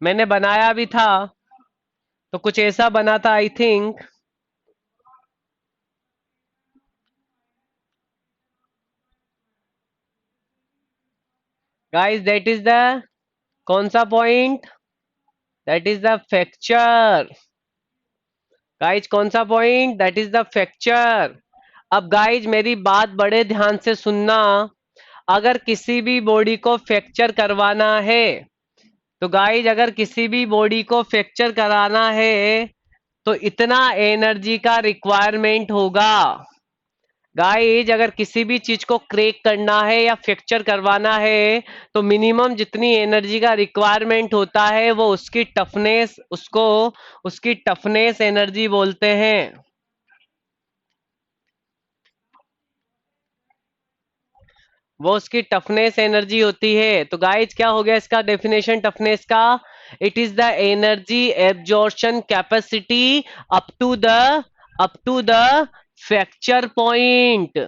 मैंने बनाया भी था, तो कुछ ऐसा बना था I think. Guys that is the कौन सा point, that is the fracture. Guys कौन सा point, that is the fracture. अब गाइज मेरी बात बड़े ध्यान से सुनना। अगर किसी भी बॉडी को फ्रैक्चर करवाना है, तो गाइज अगर किसी भी बॉडी को फ्रैक्चर कराना है तो इतना एनर्जी का रिक्वायरमेंट होगा। गाइज अगर किसी भी चीज को क्रैक करना है या फ्रैक्चर करवाना है तो मिनिमम जितनी एनर्जी का रिक्वायरमेंट होता है वो उसकी टफनेस, उसको उसकी टफनेस एनर्जी बोलते हैं। वो उसकी टफनेस एनर्जी होती है। तो गाइज क्या हो गया इसका डेफिनेशन टफनेस का, it is the energy absorption capacity up to the up to the fracture point.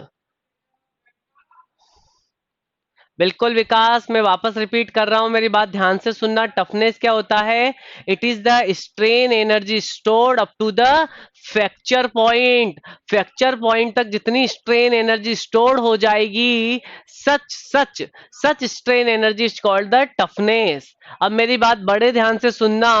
बिल्कुल विकास, मैं वापस रिपीट कर रहा हूं, मेरी बात ध्यान से सुनना। टफनेस क्या होता है, it is the strain energy stored up to the fracture point. Fracture point तक जितनी स्ट्रेन एनर्जी स्टोर्ड हो जाएगी, such such such strain energy is called the toughness. अब मेरी बात बड़े ध्यान से सुनना।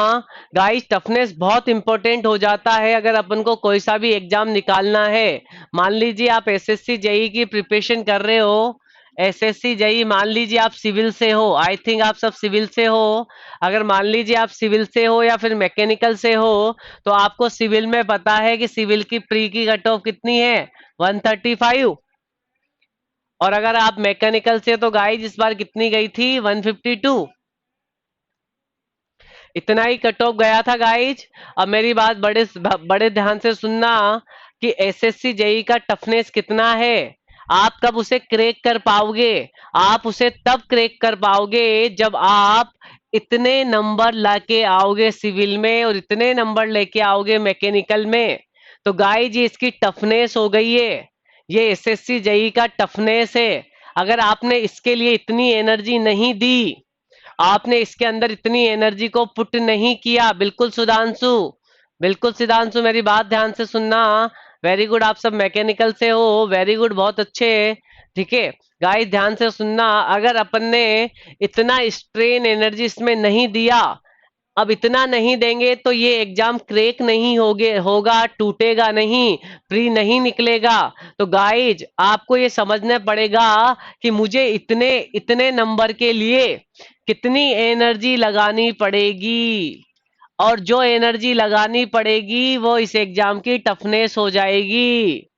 गाइस टफनेस बहुत इंपॉर्टेंट हो जाता है अगर अपन को कोई सा भी एग्जाम निकालना है। मान लीजिए आप एसएससी जेई की प्रिपरेशन कर रहे हो, एसएससी जेई मान लीजिए आप सिविल से हो, आई थिंक आप सब सिविल से हो। अगर मान लीजिए आप सिविल से हो या फिर मैकेनिकल से हो, तो आपको सिविल में पता है कि सिविल की प्री की कट ऑफ कितनी है, 135। और अगर आप मैकेनिकल से तो गाइस इस बार कितनी गई थी, 152। इतना ही कट ऑफ गया था गाइज। अब मेरी बात बड़े बड़े ध्यान से सुनना कि एसएससी जेई का टफनेस कितना है। आप कब उसे क्रैक कर पाओगे, आप उसे तब क्रैक कर पाओगे जब आप इतने नंबर लाके आओगे सिविल में और इतने नंबर लेके आओगे मैकेनिकल में। तो गाइज ये इसकी टफनेस हो गई है, ये एसएससी जेई का टफनेस है। अगर आपने इसके लिए इतनी एनर्जी नहीं दी, आपने इसके अंदर इतनी एनर्जी को पुट नहीं किया, बिल्कुल सुधांशु, बिल्कुल सिद्धांशु मेरी बात ध्यान से सुनना। वेरी गुड, आप सब मैकेनिकल से हो, वेरी गुड, बहुत अच्छे। ठीक है गाइस ध्यान से सुनना, अगर अपन ने इतना स्ट्रेन एनर्जी इसमें नहीं दिया, अब इतना नहीं देंगे तो ये एग्जाम क्रैक नहीं होगा, टूटेगा नहीं, प्री नहीं निकलेगा। तो गाइज आपको ये समझना पड़ेगा कि मुझे इतने इतने नंबर के लिए कितनी एनर्जी लगानी पड़ेगी, और जो एनर्जी लगानी पड़ेगी वो इस एग्जाम की टफनेस हो जाएगी।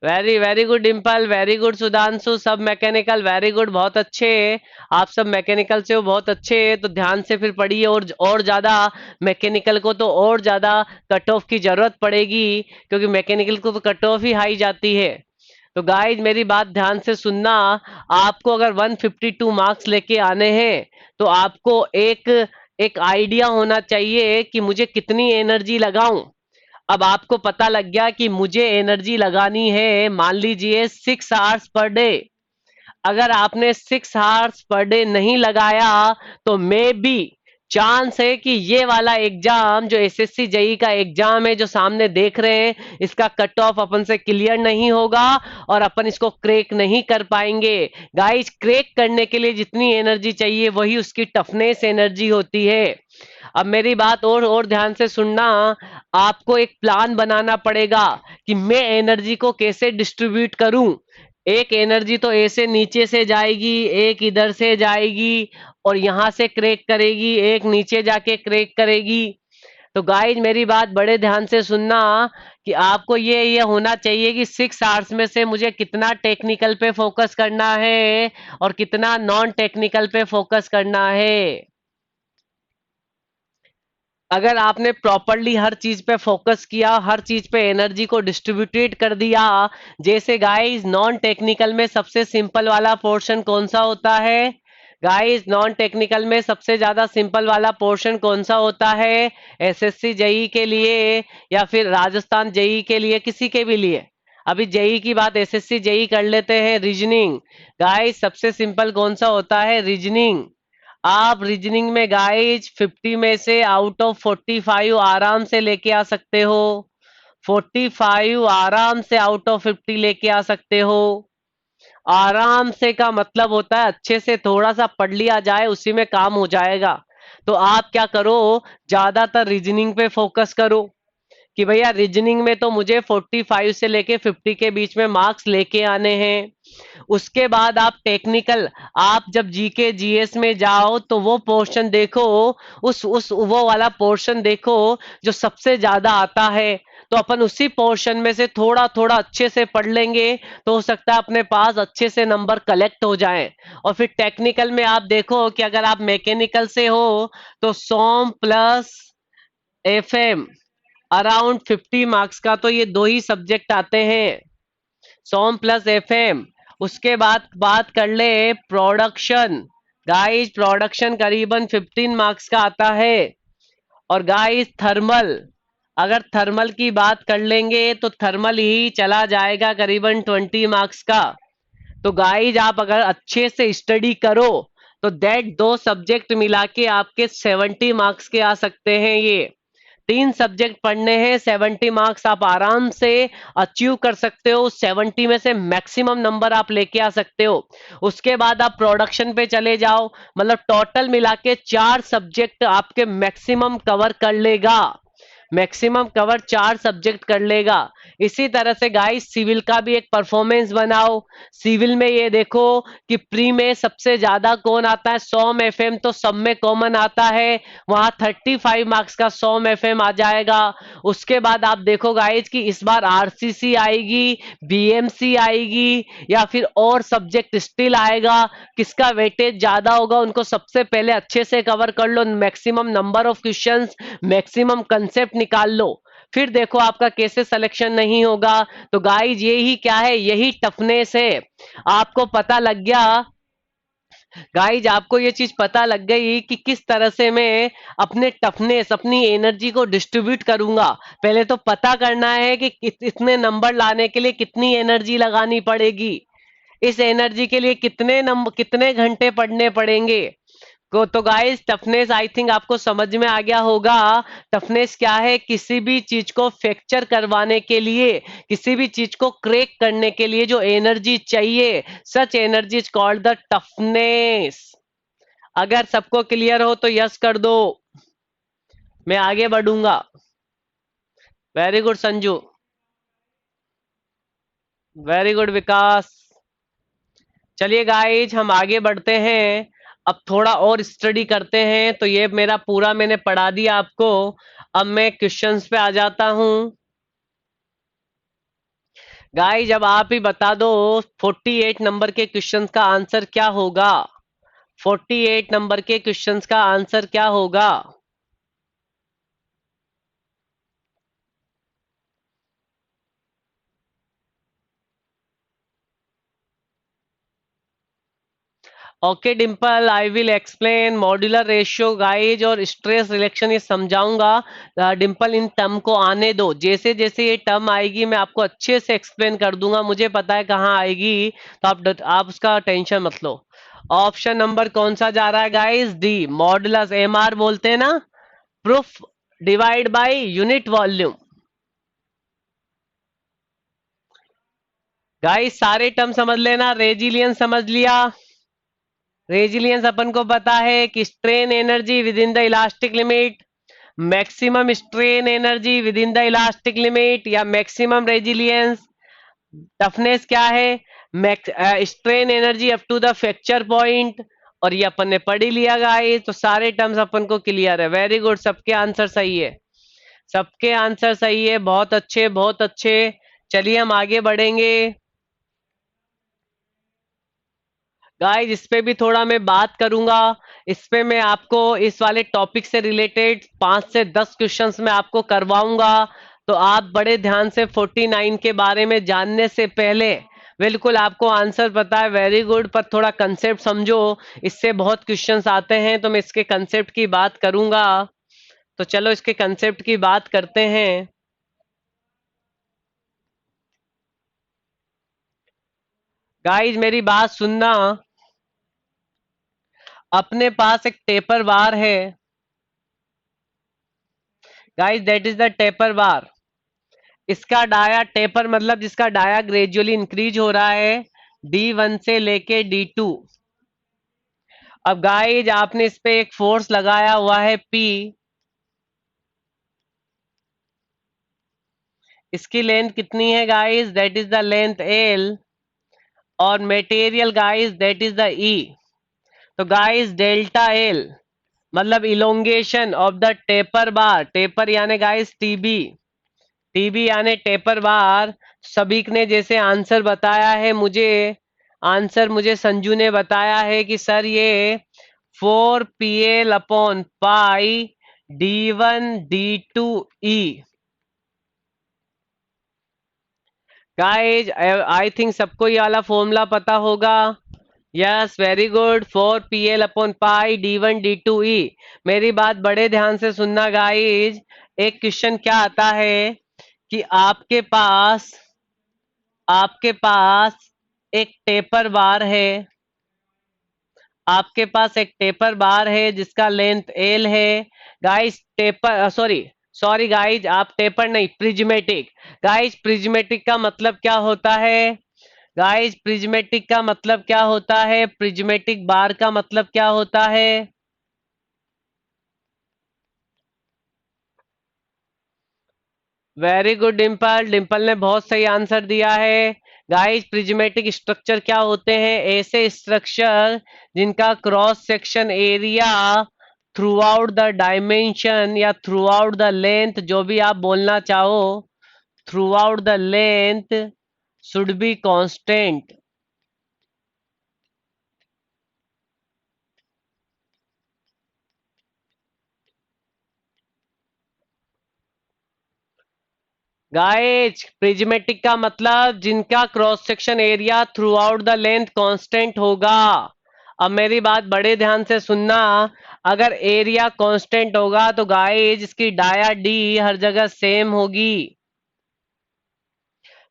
Very very good Dimple, very good Sudhanshu, सब मैकेनिकल, वेरी गुड, बहुत अच्छे। आप सब मैकेनिकल से हो, बहुत अच्छे। तो ध्यान से फिर पढ़िए, और ज्यादा मैकेनिकल को तो और ज्यादा कट ऑफ की जरूरत पड़ेगी, क्योंकि मैकेनिकल को तो कट ऑफ ही हाई जाती है। तो गाइज मेरी बात ध्यान से सुनना। आपको अगर 152 मार्क्स लेके आने हैं तो आपको एक एक आइडिया होना चाहिए कि मुझे कितनी एनर्जी लगाऊं। अब आपको पता लग गया कि मुझे एनर्जी लगानी है, मान लीजिए 6 आवर्स पर डे। अगर आपने 6 आवर्स पर डे नहीं लगाया तो मे बी चांस है कि ये वाला एग्जाम जो एसएससी जेई का एग्जाम है जो सामने देख रहे हैं, इसका कट ऑफ अपन से क्लियर नहीं होगा और अपन इसको क्रैक नहीं कर पाएंगे। गाइस क्रैक करने के लिए जितनी एनर्जी चाहिए वही उसकी टफनेस एनर्जी होती है। अब मेरी बात और ध्यान से सुनना। आपको एक प्लान बनाना पड़ेगा कि मैं एनर्जी को कैसे डिस्ट्रीब्यूट करूं। एक एनर्जी तो ऐसे नीचे से जाएगी, एक इधर से जाएगी और यहां से क्रैक करेगी, एक नीचे जाके क्रैक करेगी। तो गाइज मेरी बात बड़े ध्यान से सुनना कि आपको ये होना चाहिए कि 6 आवर्स में से मुझे कितना टेक्निकल पे फोकस करना है और कितना नॉन टेक्निकल पे फोकस करना है। अगर आपने प्रॉपरली हर चीज पे फोकस किया, हर चीज पे एनर्जी को डिस्ट्रीब्यूटेड कर दिया, जैसे गाइस नॉन टेक्निकल में सबसे सिंपल वाला पोर्शन कौन सा होता है, गाइस नॉन टेक्निकल में सबसे ज्यादा सिंपल वाला पोर्शन कौन सा होता है, एसएससी जेई के लिए या फिर राजस्थान जेई के लिए, किसी के भी लिए। अभी जेई की बात, एसएससी जेई कर लेते हैं। रीजनिंग गाइस सबसे सिंपल कौन सा होता है? रीजनिंग। आप रीजनिंग में गाइस 50 में से आउट ऑफ 45 आराम से लेके आ सकते हो। 45 आराम से आउट ऑफ 50 लेके आ सकते हो। आराम से का मतलब होता है अच्छे से थोड़ा सा पढ़ लिया जाए, उसी में काम हो जाएगा। तो आप क्या करो, ज्यादातर रीजनिंग पे फोकस करो कि भैया रीजनिंग में तो मुझे 45 से लेके 50 के बीच में मार्क्स लेके आने हैं। उसके बाद आप टेक्निकल, आप जब जीके जीएस में जाओ तो वो पोर्शन देखो, उस वो वाला पोर्शन देखो जो सबसे ज्यादा आता है। तो अपन उसी पोर्शन में से थोड़ा थोड़ा अच्छे से पढ़ लेंगे तो हो सकता है अपने पास अच्छे से नंबर कलेक्ट हो जाए। और फिर टेक्निकल में आप देखो कि अगर आप मैकेनिकल से हो तो सॉम प्लस एफएम अराउंड 50 मार्क्स का, तो ये दो ही सब्जेक्ट आते हैं, सॉम प्लस एफएम। उसके बाद बात कर ले प्रोडक्शन। गाइस प्रोडक्शन करीबन 15 मार्क्स का आता है। और गाइस थर्मल, अगर थर्मल की बात कर लेंगे तो थर्मल ही चला जाएगा करीबन 20 मार्क्स का। तो गाइस आप अगर अच्छे से स्टडी करो तो दैट दो सब्जेक्ट मिला के आपके 70 मार्क्स के आ सकते हैं। ये तीन सब्जेक्ट पढ़ने हैं, 70 मार्क्स आप आराम से अचीव कर सकते हो। 70 में से मैक्सिमम नंबर आप लेके आ सकते हो। उसके बाद आप प्रोडक्शन पे चले जाओ, मतलब टोटल मिला के चार सब्जेक्ट आपके मैक्सिमम कवर कर लेगा। मैक्सिमम कवर चार सब्जेक्ट कर लेगा। इसी तरह से गाइस सिविल का भी एक परफॉर्मेंस बनाओ। सिविल में ये देखो कि प्री में सबसे ज्यादा कौन आता है? सॉम एफएम तो सब में कॉमन आता है, वहां 35 मार्क्स का सॉम एफएम आ जाएगा। उसके बाद आप देखो गाइस कि इस बार आरसीसी आएगी, बीएमसी आएगी, या फिर और सब्जेक्ट स्टिल आएगा। किसका वेटेज ज्यादा होगा उनको सबसे पहले अच्छे से कवर कर लो, maximum number of questions, maximum concept निकाल लो। फिर देखो आपका कैसे सिलेक्शन नहीं होगा। तो गाइस यही क्या है, यही टफनेस है। आपको पता लग गया गाइज, आपको ये चीज पता लग गई कि किस तरह से मैं अपने टफनेस, अपनी एनर्जी को डिस्ट्रीब्यूट करूंगा। पहले तो पता करना है कि इतने नंबर लाने के लिए कितनी एनर्जी लगानी पड़ेगी, इस एनर्जी के लिए कितने नंबर, कितने घंटे पढ़ने पड़ेंगे। को तो गाइस टफनेस आई थिंक आपको समझ में आ गया होगा। टफनेस क्या है? किसी भी चीज को फ्रैक्चर करवाने के लिए, किसी भी चीज को क्रैक करने के लिए जो एनर्जी चाहिए, such energy is called the toughness. अगर सबको क्लियर हो तो यस कर दो, मैं आगे बढ़ूंगा। Very good Sanju, very good Vikas. चलिए गाइज हम आगे बढ़ते हैं, अब थोड़ा और स्टडी करते हैं। तो ये मेरा पूरा मैंने पढ़ा दिया आपको। अब मैं क्वेश्चंस पे आ जाता हूं। गाइज अब आप ही बता दो 48 नंबर के क्वेश्चंस का आंसर क्या होगा? 48 नंबर के क्वेश्चंस का आंसर क्या होगा? Okay Dimple, I will explain modular ratio guys और स्ट्रेस रिलेक्शन, ये समझाऊंगा। डिम्पल इन टर्म को आने दो, जैसे जैसे ये टर्म आएगी मैं आपको अच्छे से एक्सप्लेन कर दूंगा, मुझे पता है कहाँ आएगी। तो आप उसका टेंशन मत लो। ऑप्शन नंबर कौन सा जा रहा है गाइज? डी, मॉडुलस, एमआर बोलते हैं ना, proof divide by unit volume. Guys सारे टर्म समझ लेना। रेजिलियंस समझ लिया, रेजिलियंस अपन को पता है कि strain energy within the elastic limit, maximum strain energy within the elastic limit या मैक्सिमम रेजिलियंस। टफनेस क्या है? Strain energy up to the fracture point. और ये अपन ने पढ़ ही लिया गाइस, तो सारे टर्म्स अपन को क्लियर है। वेरी गुड, सबके आंसर सही है, सबके आंसर सही है, बहुत अच्छे बहुत अच्छे। चलिए हम आगे बढ़ेंगे। गाइस इस पे भी थोड़ा मैं बात करूंगा। इस पे मैं आपको इस वाले टॉपिक से रिलेटेड 5 से 10 क्वेश्चंस मैं आपको करवाऊंगा। तो आप बड़े ध्यान से 49 के बारे में जानने से पहले, बिल्कुल आपको आंसर पता है, वेरी गुड, पर थोड़ा कंसेप्ट समझो। इससे बहुत क्वेश्चंस आते हैं, तो मैं इसके कंसेप्ट की बात करूंगा। तो चलो इसके कंसेप्ट की बात करते हैं। गाइज मेरी बात सुनना। अपने पास एक टेपर बार है guys, that is the taper bar. इसका डाया, टेपर मतलब जिसका डाया ग्रेजुअली इंक्रीज हो रहा है D1 से लेके D2। अब गाइज आपने इस पे एक फोर्स लगाया हुआ है P। इसकी लेंथ कितनी है guys, that is the length L। और material guys that is the E। तो गाइज डेल्टा L मतलब elongation of the taper bar, taper यानी गाइज टीबी, टीबी यानी टेपर बार। सभी ने जैसे आंसर बताया है मुझे, आंसर मुझे संजू ने बताया है कि सर ये 4PL/पाई D1 D2 E। Guys I think सबको ये वाला फॉर्मूला पता होगा। यस वेरी गुड, 4PL/पाई D1 D2 E। मेरी बात बड़े ध्यान से सुनना गाइज। एक क्वेश्चन क्या आता है कि आपके पास एक टेपर बार है, आपके पास एक टेपर बार है जिसका लेंथ L है। Guys taper, sorry sorry guys, आप टेपर नहीं, प्रिज्मेटिक। गाइस प्रिज्मेटिक का मतलब क्या होता है, गाइस प्रिज्मेटिक का मतलब क्या होता है, प्रिज्मेटिक बार का मतलब क्या होता है। वेरी गुड डिम्पल, डिम्पल ने बहुत सही आंसर दिया है। गाइस प्रिज्मेटिक स्ट्रक्चर क्या होते हैं, ऐसे स्ट्रक्चर जिनका cross section area through out the dimension या थ्रू आउट द लेंथ, जो भी आप बोलना चाहो, through out the length should be constant. Guys prismatic का मतलब जिनका cross section area through out the length constant होगा। अब मेरी बात बड़े ध्यान से सुनना। अगर एरिया कांस्टेंट होगा तो गाइस इसकी डाया डी हर जगह सेम होगी।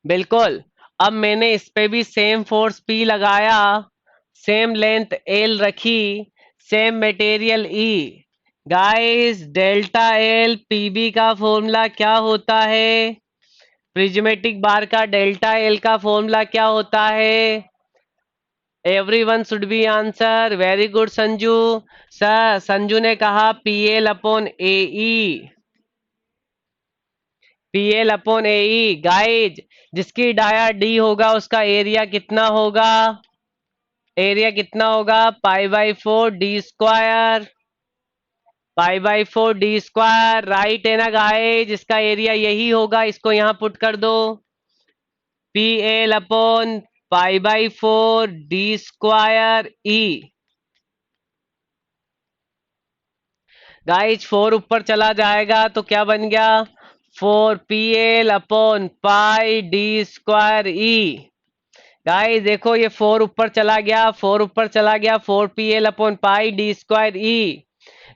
बिल्कुल। अब मैंने इस पे भी सेम फोर्स पी लगाया, सेम लेंथ एल रखी, सेम मटेरियल ई। गाइस डेल्टा एल पीबी का फॉर्मूला क्या होता है, प्रिज्मेटिक बार का डेल्टा एल का फॉर्मूला क्या होता है। Everyone should be answer, very good Sanju. Sir Sanju ने कहा PL/AE, PL/AE। गाइज जिसकी डाया डी होगा उसका एरिया कितना होगा, एरिया कितना होगा, पाई/4 D², पाई/4 D²। राइट है ना गाइज, जिसका एरिया यही होगा, इसको यहां पुट कर दो, PL/पाई/4 D²E। गाइज 4 ऊपर चला जाएगा तो क्या बन गया, 4PL/पाई D²E। गाइस देखो ये 4 ऊपर चला गया, 4 ऊपर चला गया, 4PL/पाई D²E।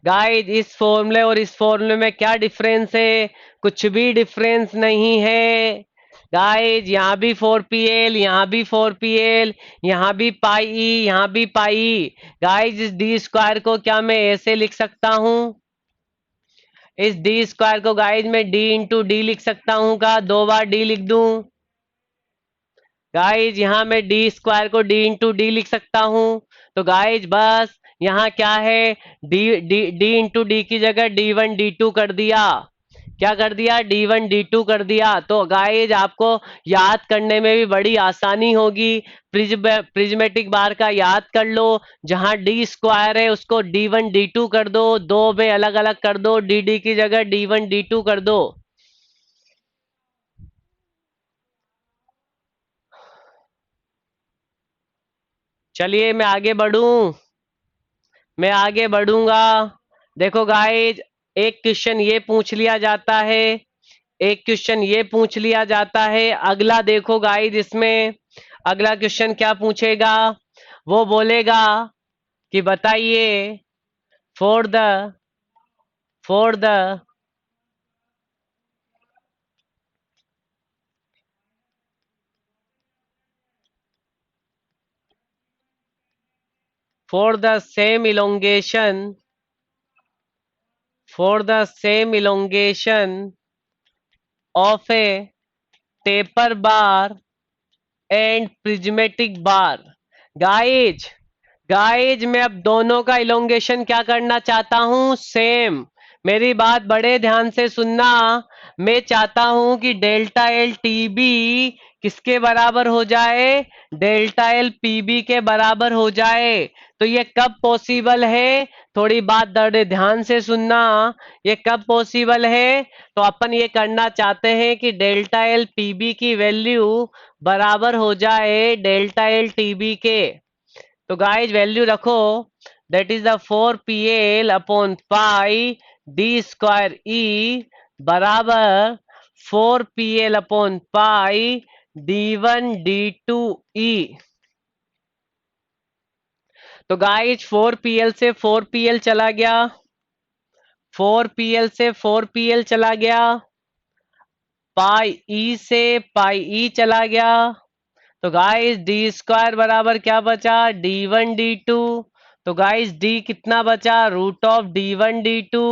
गाइस इस फॉर्मूले और इस फॉर्मूले में क्या डिफरेंस है, कुछ भी डिफरेंस नहीं है। गाइस यहाँ भी 4PL, यहाँ भी 4PL, यहाँ भी पाई ई, यहाँ भी पाई ई। गाइस इस D² को क्या मैं ऐसे लिख सकता हूँ, इस D² को गाइस मैं D×D लिख सकता हूँ का, 2 बार D लिख दूं। गाइज यहाँ मैं D² को D×D लिख सकता हूँ। तो गाइज बस यहाँ क्या है, D×D की जगह D1 D2 कर दिया। क्या कर दिया, D1 D2 कर दिया। तो गाइज आपको याद करने में भी बड़ी आसानी होगी। प्रिज्मेटिक बार का याद कर लो, जहां D² है उसको D1 D2 कर दो, दो में अलग अलग कर दो, D की जगह D1 D2 कर दो। चलिए मैं आगे बढ़ूं, मैं आगे बढ़ूंगा। देखो गाइज एक क्वेश्चन ये पूछ लिया जाता है, एक क्वेश्चन ये पूछ लिया जाता है। अगला देखो गाइज, इसमें अगला क्वेश्चन क्या पूछेगा, वो बोलेगा कि बताइए for the for the for the same elongation of a taper bar and prismatic bar. Guys guys मैं अब दोनों का इलोंगेशन क्या करना चाहता हूं, सेम। मेरी बात बड़े ध्यान से सुनना। मैं चाहता हूं कि डेल्टा एल टी बी किसके बराबर हो जाए, डेल्टा एल पी बी के बराबर हो जाए। तो ये कब पॉसिबल है, थोड़ी बात बड़े ध्यान से सुनना। ये कब पॉसिबल है, तो अपन ये करना चाहते हैं कि डेल्टा एल पी बी की वैल्यू बराबर हो जाए डेल्टा एल टी बी के। तो गाइज वैल्यू रखो, that is the 4 PL upon pi D square E बराबर 4 PL upon pi D1 D2 E। तो गाइज 4 PL से 4 PL चला गया, 4 PL से 4 PL चला गया, पाई ई से पाई ई चला गया। तो गाइस डी स्क्वायर बराबर क्या बचा, D1 D2। तो गाइस डी कितना बचा, रूट ऑफ D1 D2।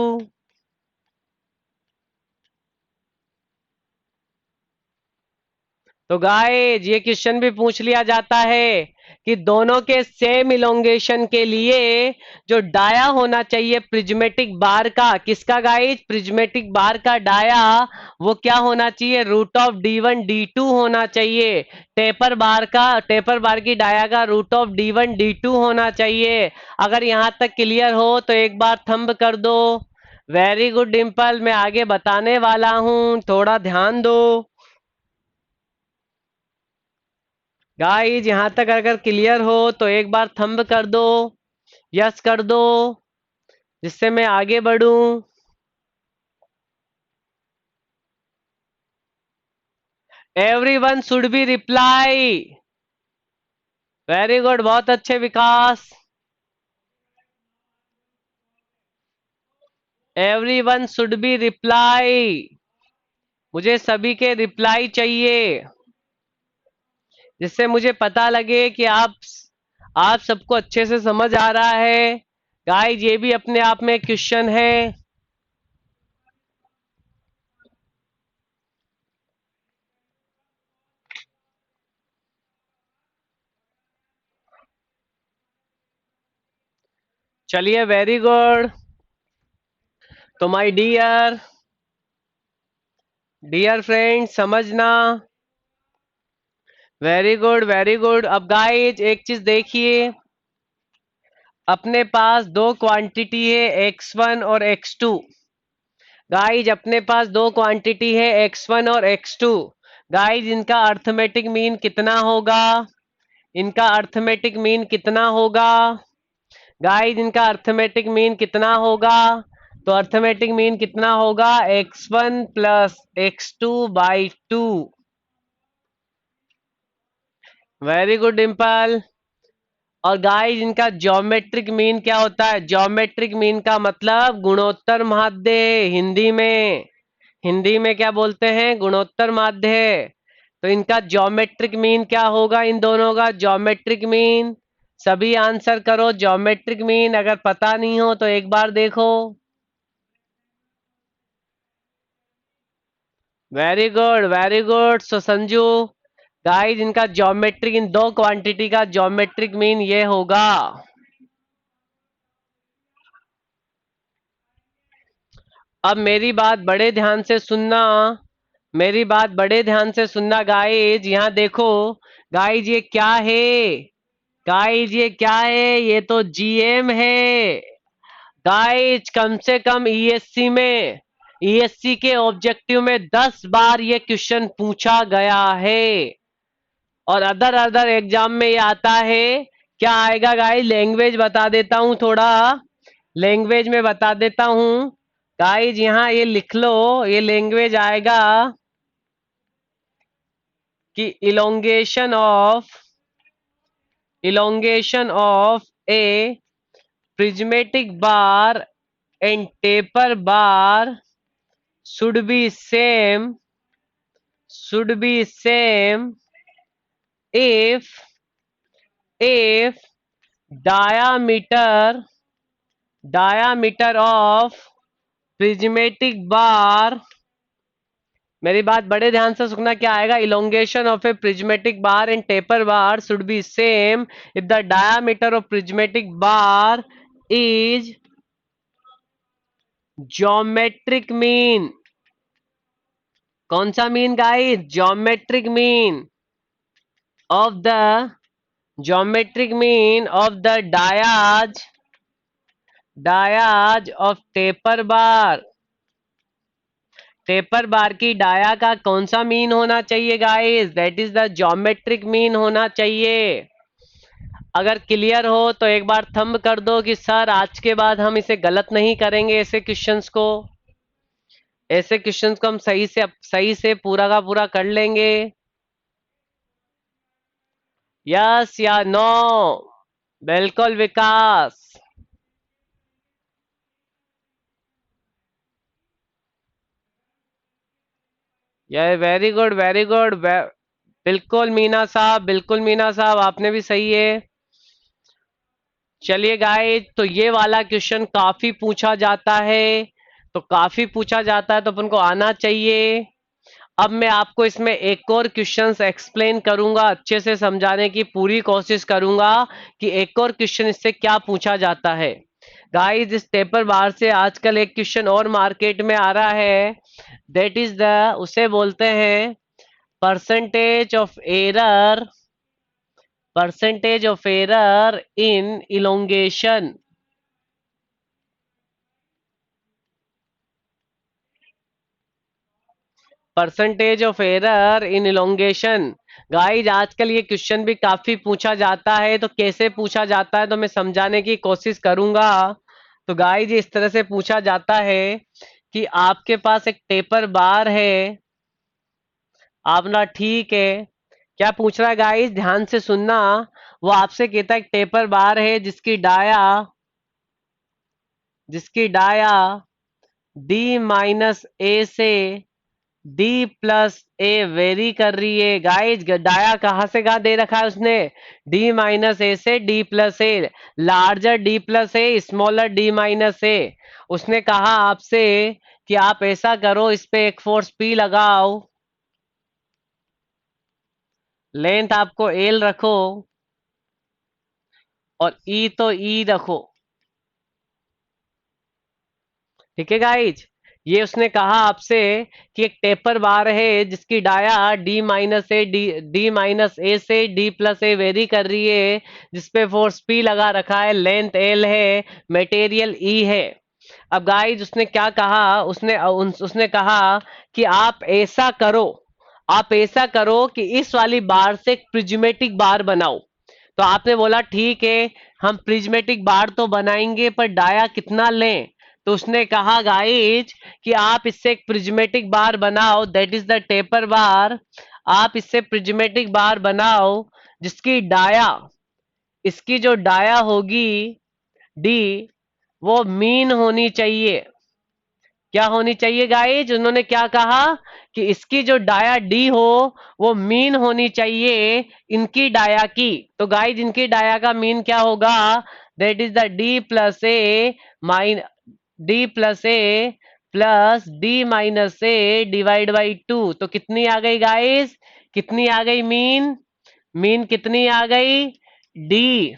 तो गाइस ये क्वेश्चन भी पूछ लिया जाता है कि दोनों के सेम इलोंगेशन के लिए जो डाया होना चाहिए प्रिज्मेटिक बार का, किसका गाइस, प्रिज्मेटिक बार का डाया, वो क्या होना चाहिए, रूट ऑफ D1 D2 होना चाहिए। टेपर बार का, टेपर बार की डाया का रूट ऑफ D1 D2 होना चाहिए। अगर यहां तक क्लियर हो तो एक बार थंब कर दो। वेरी गुड डिम्पल, मैं आगे बताने वाला हूं, थोड़ा ध्यान दो। गाइज यहां तक अगर क्लियर हो तो एक बार थंब कर दो, यस कर दो, जिससे मैं आगे बढ़ूं। Everyone should be reply. Very good, बहुत अच्छे Vikas. Everyone should be reply. मुझे सभी के रिप्लाई चाहिए, जिससे मुझे पता लगे कि आप सबको अच्छे से समझ आ रहा है। गाइज ये भी अपने आप में क्वेश्चन है। चलिए वेरी गुड। तो माय डियर डियर फ्रेंड समझना। Very good very good. अब गाइज एक चीज देखिए, अपने पास दो क्वांटिटी है x1 और x2। गाइज अपने पास दो क्वांटिटी है x1 और x2। गाइज इनका अर्थमेटिक मीन कितना होगा, इनका अर्थमेटिक मीन कितना होगा, गाइज इनका अर्थमेटिक मीन कितना होगा। तो अर्थमेटिक मीन कितना होगा, x1 plus x2/2। Very good Dimple. और गाइस इनका ज्योमेट्रिक मीन क्या होता है, ज्योमेट्रिक मीन का मतलब गुणोत्तर माध्य। हिंदी में, हिंदी में क्या बोलते हैं, गुणोत्तर माध्य। तो इनका ज्योमेट्रिक मीन क्या होगा, इन दोनों का ज्योमेट्रिक मीन। सभी आंसर करो ज्योमेट्रिक मीन, अगर पता नहीं हो तो एक बार देखो। Very good very good. So Sanju, guys इनका ज्योमेट्रिक, इन दो क्वांटिटी का ज्योमेट्रिक मीन ये होगा। अब मेरी बात बड़े ध्यान से सुनना, मेरी बात बड़े ध्यान से सुनना गाइज। यहाँ देखो गाइज ये क्या है, गाइज ये क्या है, ये तो जीएम है। गाइज कम से कम ईएससी में, ईएससी के ऑब्जेक्टिव में 10 बार ये क्वेश्चन पूछा गया है। और अदर अदर एग्जाम में ये आता है। क्या आएगा गाइज, लैंग्वेज बता देता हूँ थोड़ा, लैंग्वेज में बता देता हूँ। गाइज यहाँ ये लिख लो, ये लैंग्वेज आएगा कि elongation of a prismatic bar and taper bar should be same if diameter of prismatic bar, मेरी बात बड़े ध्यान से सुनना, क्या आएगा, elongation of a prismatic bar in taper bar should be same if the diameter of prismatic bar is geometric mean. कौन सा mean guys? Of the geometric mean of the dias of taper bar की dia का कौन सा mean होना चाहिए guys? That is the geometric mean होना चाहिए। अगर क्लियर हो तो एक बार थंब कर दो कि सर आज के बाद हम इसे गलत नहीं करेंगे। ऐसे क्वेश्चंस को हम सही से पूरा का पूरा कर लेंगे। यस या नो? बिल्कुल विकास। ये वेरी गुड वेरी गुड। बिल्कुल मीना साहब, बिल्कुल मीना साहब, आपने भी सही है। चलिए गाइस, तो ये वाला क्वेश्चन काफी पूछा जाता है, तो अपन को आना चाहिए। अब मैं आपको इसमें एक और क्वेश्चन एक्सप्लेन करूंगा, अच्छे से समझाने की पूरी कोशिश करूंगा कि एक और क्वेश्चन इससे क्या पूछा जाता है। गाइस, इस पेपर बार से आजकल एक क्वेश्चन और मार्केट में आ रहा है, दैट इज द, उसे बोलते हैं percentage of error, in elongation. Percentage of error in elongation. Guys, आजकल ये क्वेश्चन भी काफी पूछा जाता है, तो कैसे पूछा जाता है तो मैं समझाने की कोशिश करूंगा। तो गाइज, इस तरह से पूछा जाता है कि आपके पास एक टेपर बार है, आप ना, ठीक है, क्या पूछ रहा है गाइस, ध्यान से सुनना। वो आपसे कहता है एक टेपर बार है जिसकी डाया D-A से D+A वेरी कर रही है। गाइस, डाया कहां से कहां दे रखा है उसने? D-A से D+A, larger D+A, smaller D-A। उसने कहा आपसे कि आप ऐसा करो, इस पे एक फोर्स P लगाओ, लेंथ आपको L रखो और ई तो ई रखो। ठीक है गाइज, ये उसने कहा आपसे कि एक टेपर बार है जिसकी डाया डी माइनस ए से D+A वेरी कर रही है, जिसपे फोर्स P लगा रखा है, लेंथ L है, मटेरियल E है। अब गाइज, उसने क्या कहा, उसने कहा कि आप ऐसा करो कि इस वाली बार से एक प्रिज्मेटिक बार बनाओ। तो आपने बोला ठीक है, हम प्रिज्मेटिक बार तो बनाएंगे, पर डाया कितना लें? तो उसने कहा गाइज कि आप इससे एक प्रिज्मेटिक बार बनाओ, दैट इज द टेपर बार। आप इससे प्रिज्मेटिक बार बनाओ जिसकी डाया, इसकी जो डाया होगी डी, वो मीन होनी चाहिए। क्या होनी चाहिए गाइज? उन्होंने क्या कहा कि इसकी जो डाया डी हो, वो मीन होनी चाहिए इनकी डाया की। तो गाइज, इनकी डाया का मीन क्या होगा? That is the D+A divide by 2। तो कितनी आ गई गाइज? कितनी आ गई मीन? मीन कितनी आ गई? डी।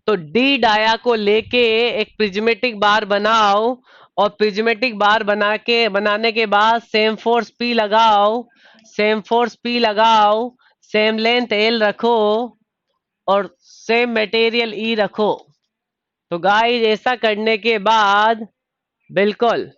तो डी डाया को लेके एक प्रिज्मेटिक बार बनाओ, और प्रिज्मेटिक बार बनाने के बाद सेम फोर्स पी लगाओ, सेम लेंथ एल रखो और सेम मटेरियल ई रखो। तो गाइस, ऐसा करने के बाद, बिल्कुल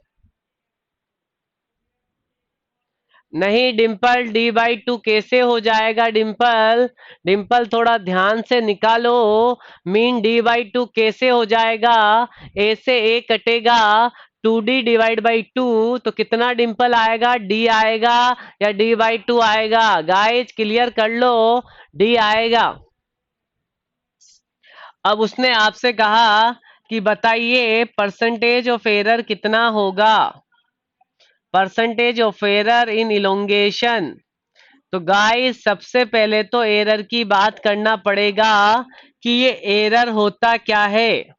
नहीं डिम्पल, D/2 कैसे हो जाएगा डिम्पल? डिम्पल, थोड़ा ध्यान से निकालो, मीन D/2 कैसे हो जाएगा? ए से ए कटेगा, 2D/2, तो कितना डिम्पल आएगा? D आएगा या D/2 आएगा? गाइज, क्लियर कर लो, D आएगा। अब उसने आपसे कहा कि बताइए परसेंटेज ऑफ एरर कितना होगा, percentage of error in elongation. तो गाइस, सबसे पहले तो एरर की बात करना पड़ेगा कि ये एरर होता क्या है।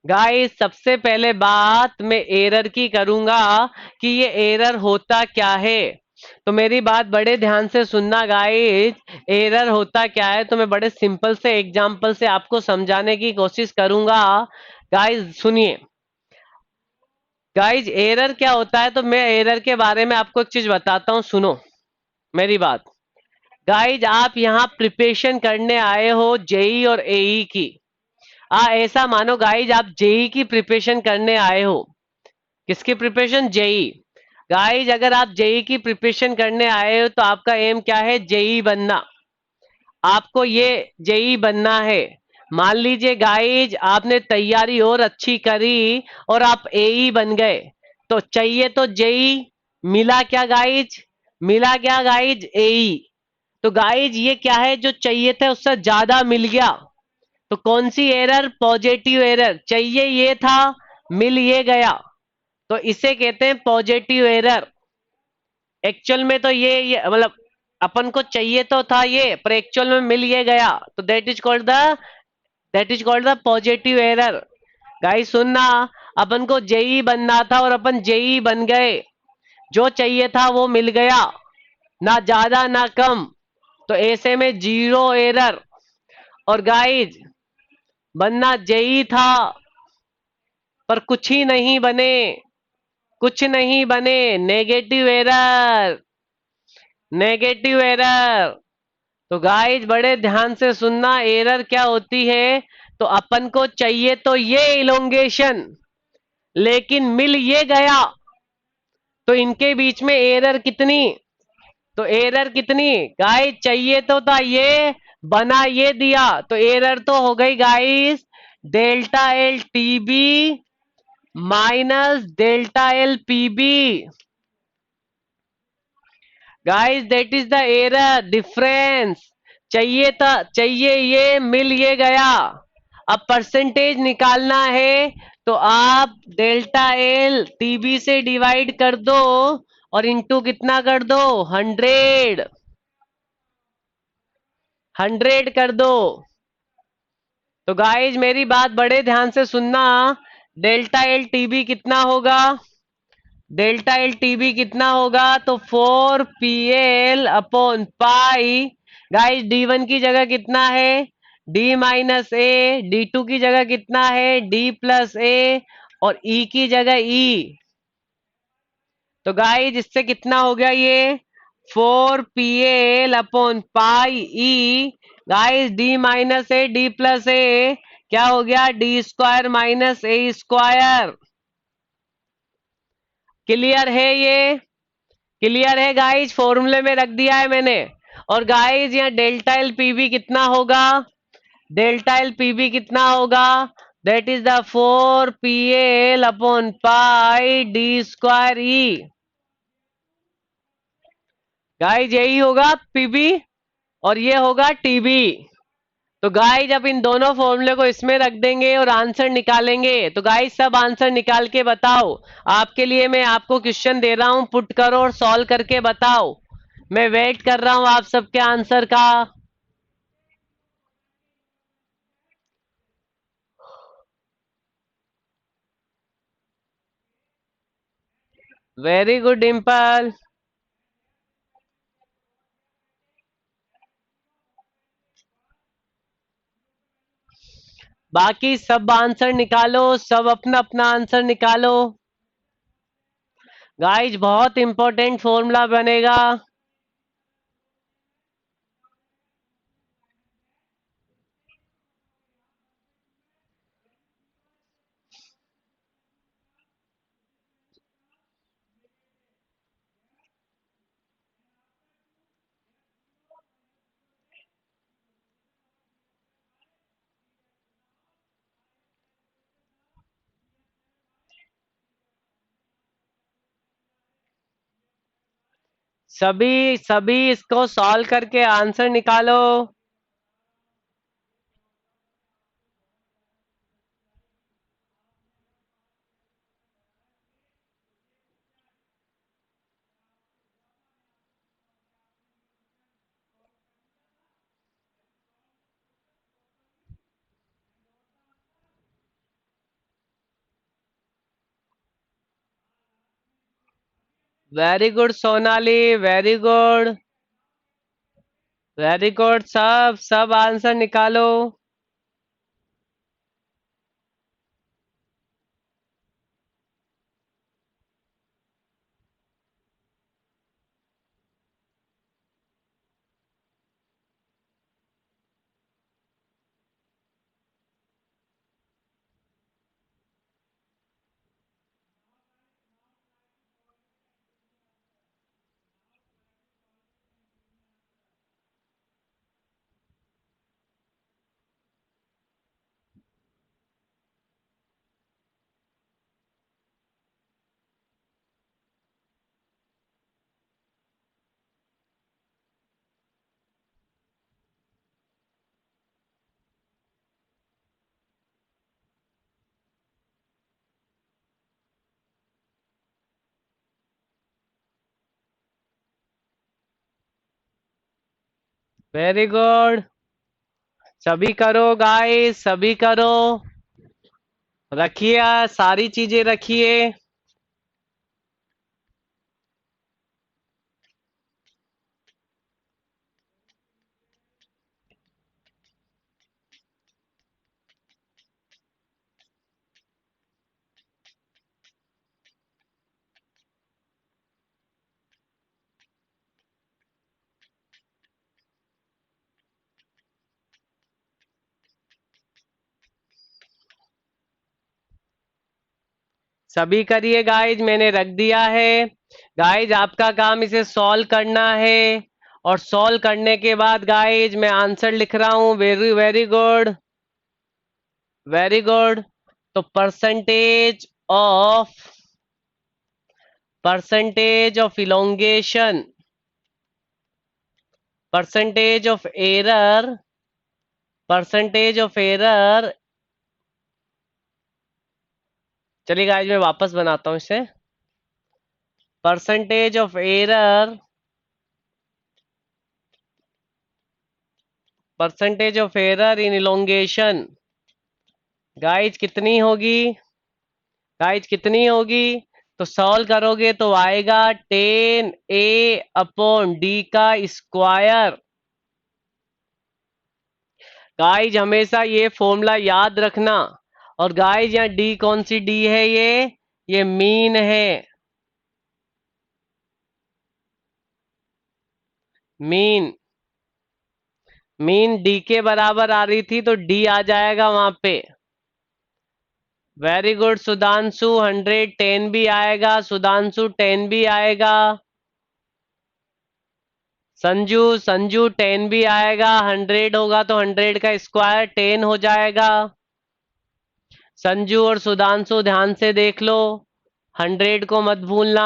गाइस सबसे पहले बात मैं एरर की करूंगा कि ये एरर होता क्या है। तो मेरी बात बड़े ध्यान से सुनना गाइस। एरर होता क्या है तो मैं बड़े सिंपल से एग्जांपल से आपको समझाने की कोशिश करूंगा। गाइस सुनिए। गाइस एरर क्या होता है तो मैं एरर के बारे में आपको एक चीज बताता हूँ, सुनो मेरी बात। गाइस आप यहाँ प्रिपरेशन करने आए हो जेई और एई की। ऐसा मानो गाइस आप जेई की प्रिपरेशन करने आए हो। किसकी प्रिपरेशन? जेई। गाइस अगर आप जेई की प्रिपरेशन करने आए हो तो आपका एम क्या है? जेई बनना। आपको ये जेई बनना है। मान लीजिए गाइज आपने तैयारी और अच्छी करी और आप एई बन गए, तो चाहिए तो जेई, मिला क्या गाइज? मिला क्या गाइज? एई। तो गाइज ये क्या है, जो चाहिए था उससे ज्यादा मिल गया। तो कौन सी एरर? Positive error. चाहिए ये था, मिल ये गया, तो इसे कहते हैं पॉजिटिव एरर। एक्चुअल में तो ये मतलब अपन को चाहिए तो था ये, पर एक्चुअल में मिल ये गया, तो that is called the positive error. Guys सुनना, अपन को जेई बनना था और अपन जेई बन गए। जो चाहिए था वो मिल गया, ना ज्यादा ना कम, तो ऐसे में जीरो एरर। और गाइज बनना जेई था पर कुछ ही नहीं बने, कुछ नहीं बने, नेगेटिव एरर, नेगेटिव एरर। तो गाइज बड़े ध्यान से सुनना, एरर क्या होती है। तो अपन को चाहिए तो ये इलोंगेशन, लेकिन मिल ये गया, तो इनके बीच में एरर कितनी? तो एरर कितनी गाइस? चाहिए तो था ये, बना ये दिया, तो एरर तो हो गई guys delta L TB minus delta L PB. Guys that is the error difference. चाहिए था, चाहिए ये, मिल ये गया। अब परसेंटेज निकालना है, तो आप डेल्टा एल टीबी से डिवाइड कर दो और इंटू कितना कर दो? 100, 100 कर दो। तो गाइज मेरी बात बड़े ध्यान से सुनना। डेल्टा एल टीबी कितना होगा? डेल्टा एल टीबी कितना होगा? तो 4 PL/पाई। गाइस D1 की जगह कितना है? D-A। D2 की जगह कितना है? D+A। और E की जगह E। तो गाइस इससे कितना हो गया ये? 4 PL/पाई E। गाइस D-A D+A क्या हो गया? D² - A²। क्लियर है ये? क्लियर है गाइज? फॉर्मूले में रख दिया है मैंने। और गाइज यहाँ डेल्टा एल पीबी कितना होगा? डेल्टा एल पीबी कितना होगा? That is the 4 PL/पाई D²E। Guys यही होगा पीबी और ये होगा टीबी। तो गाइज अब इन दोनों फॉर्मूले को इसमें रख देंगे और आंसर निकालेंगे। तो गाइज सब आंसर निकाल के बताओ। आपके लिए मैं आपको क्वेश्चन दे रहा हूं, पुट करो और सॉल्व करके बताओ। मैं वेट कर रहा हूं आप सबके आंसर का। Very good Dimple. बाकी सब आंसर निकालो, सब अपना अपना आंसर निकालो। गाइज बहुत इंपॉर्टेंट फॉर्मूला बनेगा। सभी सभी इसको सॉल्व करके आंसर निकालो। Very good Sonali, very good, very good. सब सब आंसर निकालो। Very good. सभी करो गाइस, सभी करो। रखिए, सारी चीजें रखिए। सभी करिए गाइज, मैंने रख दिया है। गाइज आपका काम इसे सॉल्व करना है। और सॉल्व करने के बाद गाइज मैं आंसर लिख रहा हूं। Very very good, very good. तो percentage of elongation, percentage of error, percentage of error. चलिए गाइज मैं वापस बनाता हूं इसे। Percentage of error, percentage of error in elongation guys कितनी होगी? गाइज कितनी होगी? तो सॉल्व करोगे तो आएगा 10a/d का स्क्वायर। गाइज हमेशा ये फॉर्मूला याद रखना। और गाइज यहाँ डी कौन सी डी है? ये मीन है। मीन, मीन डी के बराबर आ रही थी तो डी आ जाएगा वहां पे। वेरी गुड सुधांशु, 110 भी आएगा। सुधांशु 10 भी आएगा। संजू, संजू 10 भी आएगा। 100 होगा तो 100 का स्क्वायर 10 हो जाएगा। संजू और सुधांशु ध्यान से देख लो, 100 को मत भूलना।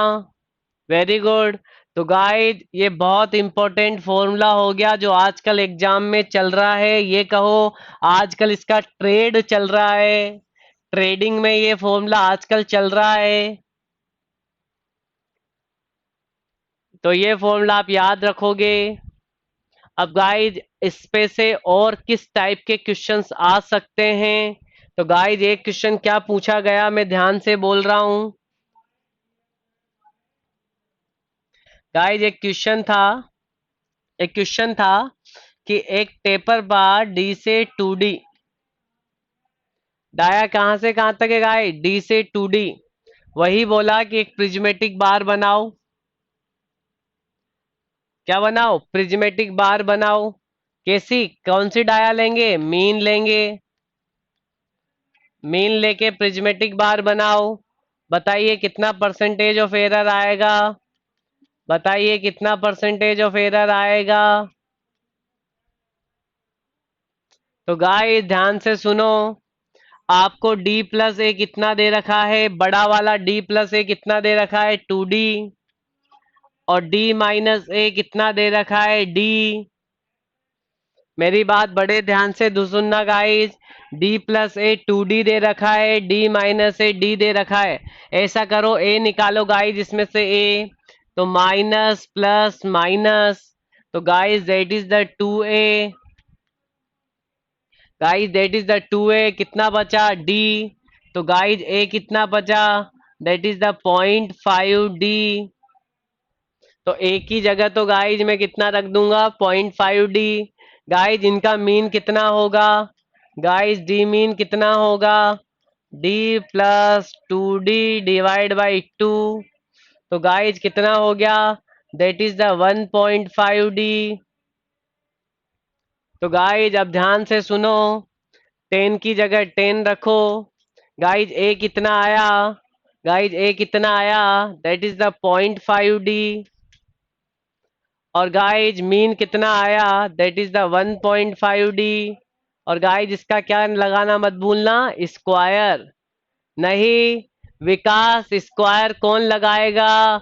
Very good. तो गाइस ये बहुत इंपॉर्टेंट फॉर्मूला हो गया जो आजकल एग्जाम में चल रहा है। ये कहो आजकल इसका ट्रेड चल रहा है। ट्रेडिंग में ये फॉर्मूला आजकल चल रहा है। तो ये फॉर्मूला आप याद रखोगे। अब गाइज इस पे से और किस टाइप के क्वेश्चंस आ सकते हैं? तो गाइज एक क्वेश्चन क्या पूछा गया, मैं ध्यान से बोल रहा हूं। गाइज एक क्वेश्चन था कि एक टेपर बार डी से 2D, डाया कहां से कहां तक है गाइज? डी से 2D। वही बोला कि एक प्रिज्मेटिक बार बनाओ। क्या बनाओ? प्रिज्मेटिक बार बनाओ। कैसी, कौन सी डाया लेंगे? मीन लेंगे। मीन लेके प्रिज्मेटिक बार बनाओ। बताइए कितना परसेंटेज ऑफ एरर आएगा? बताइए कितना परसेंटेज ऑफ एरर आएगा? तो गाइस ध्यान से सुनो। आपको d प्लस ए कितना दे रखा है? बड़ा वाला d प्लस ए कितना दे रखा है? 2D। और d माइनस ए कितना दे रखा है? d। मेरी बात बड़े ध्यान से सुनना गाइस। d प्लस ए 2D दे रखा है, d माइनस ए d दे रखा है। ऐसा करो a निकालो गाइस इसमें से a। तो माइनस प्लस माइनस, तो guys that is the 2a। Guys that is the 2a। कितना बचा? d। तो गाइस a कितना बचा? That is the 0.5d। तो ए की जगह तो गाइज मैं कितना रख दूंगा, 0.5D। गाइज इनका मीन कितना होगा, गाइज डी मीन कितना होगा, D+2D डिवाइड बाई 2। तो गाइज कितना हो गया, दैट इज द 1.5D। तो गाइज अब ध्यान से सुनो, 10 की जगह 10 रखो। गाइज ए कितना आया, गाइज ए कितना आया, दैट इज द 0.5D। और गाइज मीन कितना आया, दैट इज द 1.5D। और गाइज इसका क्या लगाना मत भूलना, स्क्वायर। नहीं, विकास स्क्वायर कौन लगाएगा,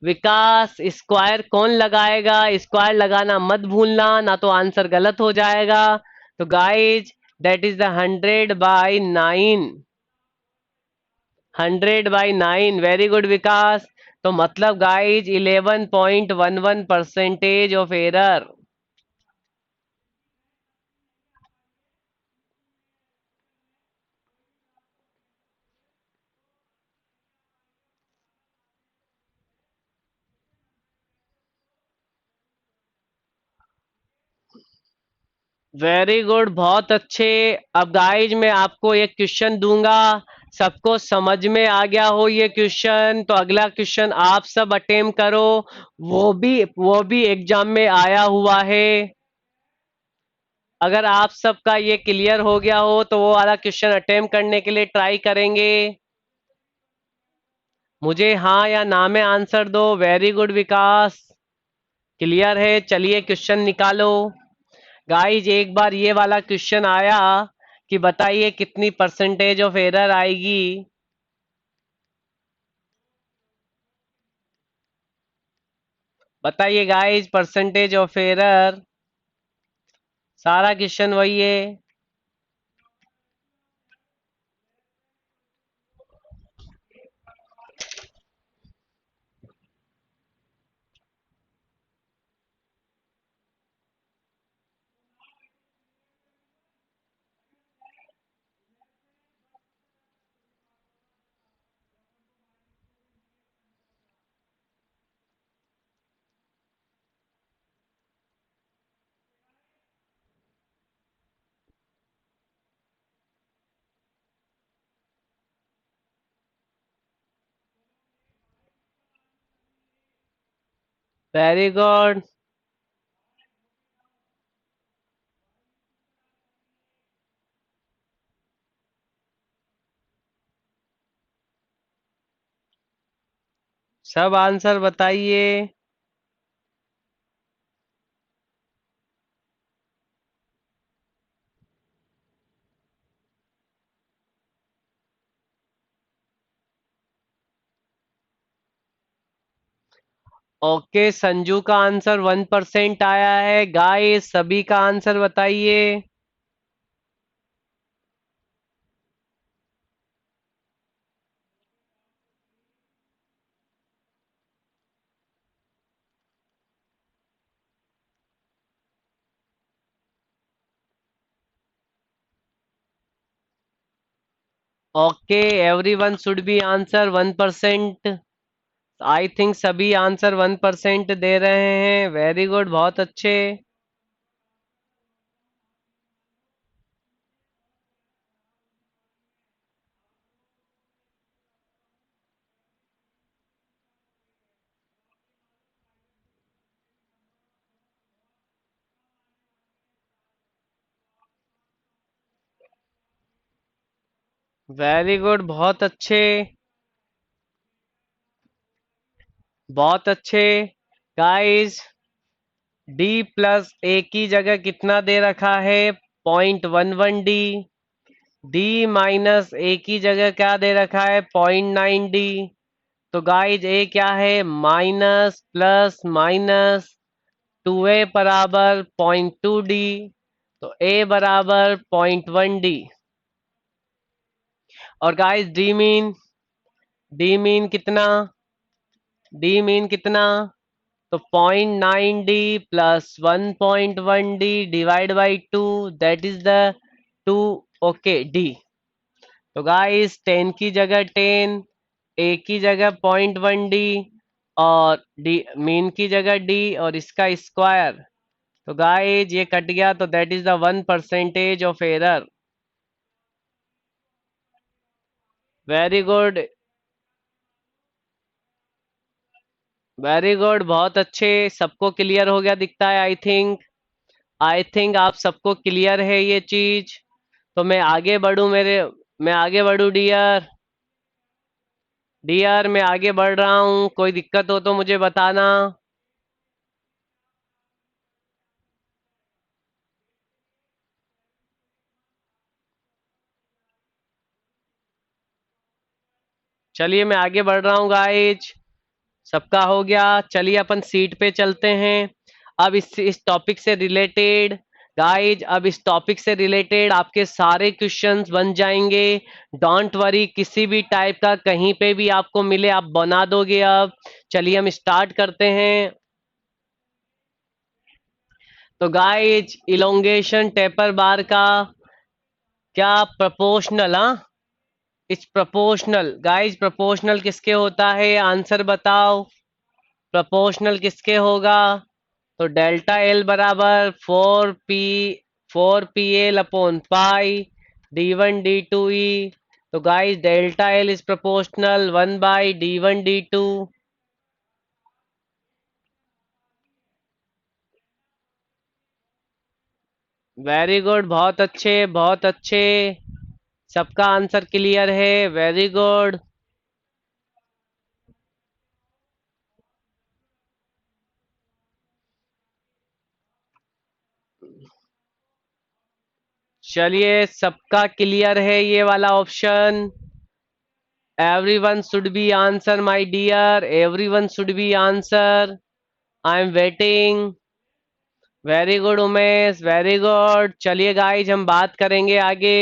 विकास स्क्वायर कौन लगाएगा, स्क्वायर लगाना मत भूलना, ना तो आंसर गलत हो जाएगा। तो guys that is the 100/9, 100/9। Very good Vikas. तो मतलब guys 11.11% of error. Very good, बहुत अच्छे। अब गाइज मैं आपको एक क्वेश्चन दूंगा, सबको समझ में आ गया हो ये क्वेश्चन तो अगला क्वेश्चन आप सब अटेम्प्ट करो। वो भी एग्जाम में आया हुआ है। अगर आप सबका ये क्लियर हो गया हो तो वो वाला क्वेश्चन अटेम्प्ट करने के लिए ट्राई करेंगे। मुझे हाँ या ना में आंसर दो। वेरी गुड विकास, क्लियर है। चलिए क्वेश्चन निकालो। गाइज एक बार ये वाला क्वेश्चन आया कि बताइए कितनी परसेंटेज ऑफ एरर आएगी। बताइए गाइज परसेंटेज ऑफ एरर। सारा क्वेश्चन वही है। Very good. सब आंसर बताइए। ओके, संजू का आंसर 1% आया है। गाइस सभी का आंसर बताइए। Okay, everyone should be answer 1%। I think सभी आंसर 1% दे रहे हैं। वेरी गुड, बहुत अच्छे। वेरी गुड, बहुत अच्छे, बहुत अच्छे। गाइस D+A की जगह कितना दे रखा है, 0.11D। D-A की जगह क्या दे रखा है, 0.9D। तो गाइज ए क्या है, माइनस प्लस माइनस, 2A बराबर 0.2D। तो ए बराबर 0.1D। और गाइज डी मीन कितना, डी मीन कितना, तो 0.9D plus 1.1D divide by 2, that is the 2। Okay D. तो गाइस 10 की जगह 10, ए की जगह 0.1D, और डी मीन की जगह डी और इसका स्क्वायर। तो गाइज ये कट गया, तो that is the 1% of error. Very good, very good, बहुत अच्छे। सबको क्लियर हो गया दिखता है। आई थिंक आप सबको क्लियर है ये चीज। तो मैं आगे बढ़ूं मैं आगे बढ़ूं डियर। डियर मैं आगे बढ़ रहा हूँ, कोई दिक्कत हो तो मुझे बताना। चलिए मैं आगे बढ़ रहा हूँ गाइज। सबका हो गया, चलिए अपन सीट पे चलते हैं। अब इस टॉपिक से रिलेटेड गाइज, अब इस टॉपिक से रिलेटेड आपके सारे क्वेश्चंस बन जाएंगे। डोंट वरी, किसी भी टाइप का कहीं पे भी आपको मिले आप बना दोगे। अब चलिए हम स्टार्ट करते हैं। तो गाइज इलोंगेशन टेपर बार का क्या प्रोपोर्शनल, हाँ इस प्रोपोर्शनल गाइज, प्रोपोर्शनल किसके होता है आंसर बताओ। प्रोपोर्शनल किसके होगा? तो डेल्टा एल बराबर 4 P upon pi d1 d2 तो guys delta L is proportional 1/d1 d2। Very good, बहुत अच्छे बहुत अच्छे। सबका आंसर क्लियर है, वेरी गुड। चलिए सबका क्लियर है ये वाला option. Everyone should be answer my dear, everyone should be answer. I am waiting. Very good Umesh, very good. चलिए गाइज हम बात करेंगे आगे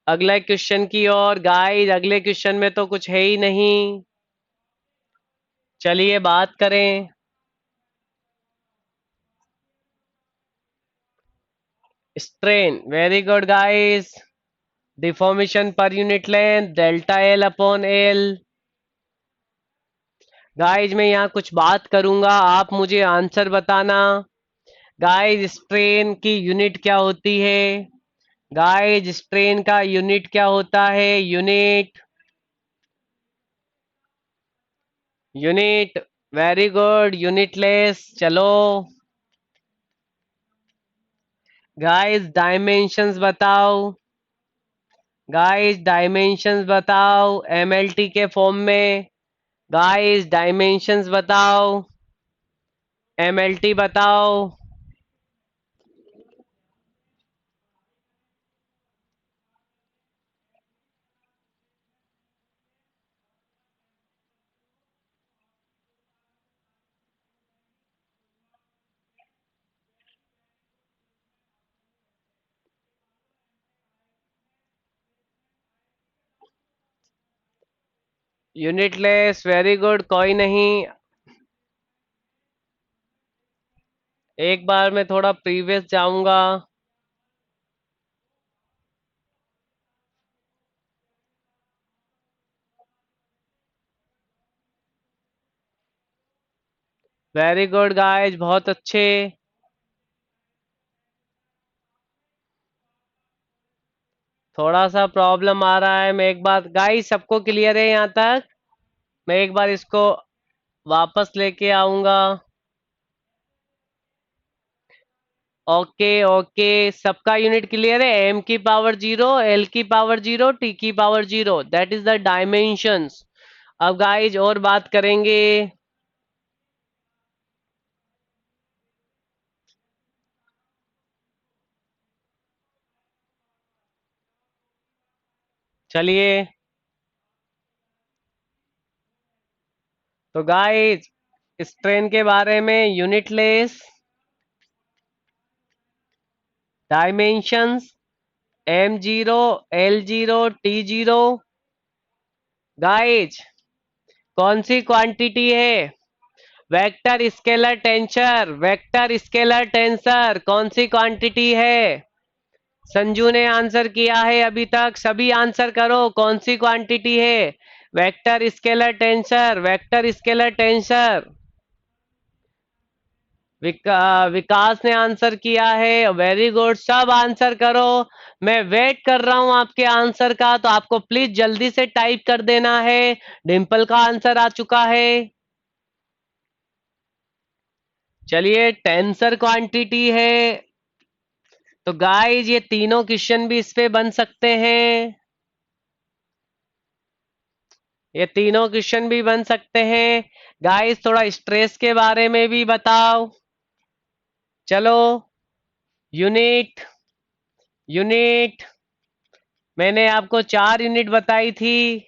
अगले क्वेश्चन की ओर। गाइज अगले क्वेश्चन में तो कुछ है ही नहीं। चलिए बात करें। Strain, very good guys. Deformation per unit length delta L upon L. Guys मैं यहाँ कुछ बात करूंगा, आप मुझे आंसर बताना। गाइज स्ट्रेन की यूनिट क्या होती है? गाइज स्ट्रेन का यूनिट क्या होता है? Unit, unit, very good, unitless. चलो गाइस डायमेंशंस बताओ। गाइस डायमेंशंस बताओ एमएलटी के फॉर्म में। गाइस डायमेंशंस बताओ, एमएलटी बताओ। यूनिटलेस, वेरी गुड, कोई नहीं। एक बार मैं थोड़ा प्रीवियस जाऊंगा। वेरी गुड गाइस, बहुत अच्छे। थोड़ा सा प्रॉब्लम आ रहा है, मैं एक बार गाइस सबको क्लियर है यहाँ तक? मैं एक बार इसको वापस लेके आऊंगा। ओके ओके, सबका यूनिट क्लियर है। एम की पावर 0, एल की पावर 0, टी की power 0, that is the dimensions. अब गाइज और बात करेंगे। चलिए तो गाइज इस ट्रेन के बारे में unitless, dimensions, M0, L0, T0। Guys कौन सी क्वांटिटी है? Vector scalar tensor, vector scalar tensor कौन सी क्वांटिटी है? संजू ने आंसर किया है अभी तक, सभी आंसर करो कौन सी क्वांटिटी है? Vector scalar tensor, vector scalar tensor. Vikas ने आंसर किया है, वेरी गुड, सब आंसर करो। मैं वेट कर रहा हूं आपके आंसर का, तो आपको प्लीज जल्दी से टाइप कर देना है। डिम्पल का आंसर आ चुका है। चलिए, टेंसर क्वांटिटी है। तो गाइज ये तीनों क्वेश्चन भी इस पे बन सकते हैं। ये तीनों क्वेश्चन भी बन सकते हैं। गाइस थोड़ा स्ट्रेस के बारे में भी बताओ। चलो, यूनिट, यूनिट, मैंने आपको 4 यूनिट बताई थी।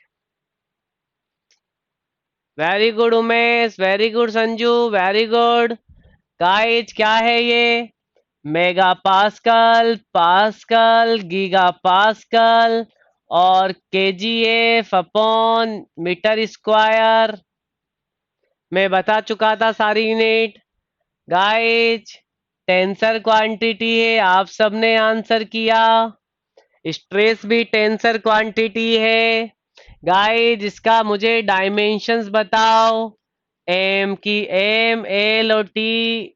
Very good Umesh, very good Sanju, very good. Guys क्या है ये? Mega pascal, pascal, giga pascal और केजीएफ अपॉन मीटर स्क्वायर। मैं बता चुका था सारी यूनिट। गाइज टेंसर क्वांटिटी है, आप सबने आंसर किया। स्ट्रेस भी टेंसर क्वांटिटी है। गाइज इसका मुझे डायमेंशंस बताओ। एम की एम, एल और टी।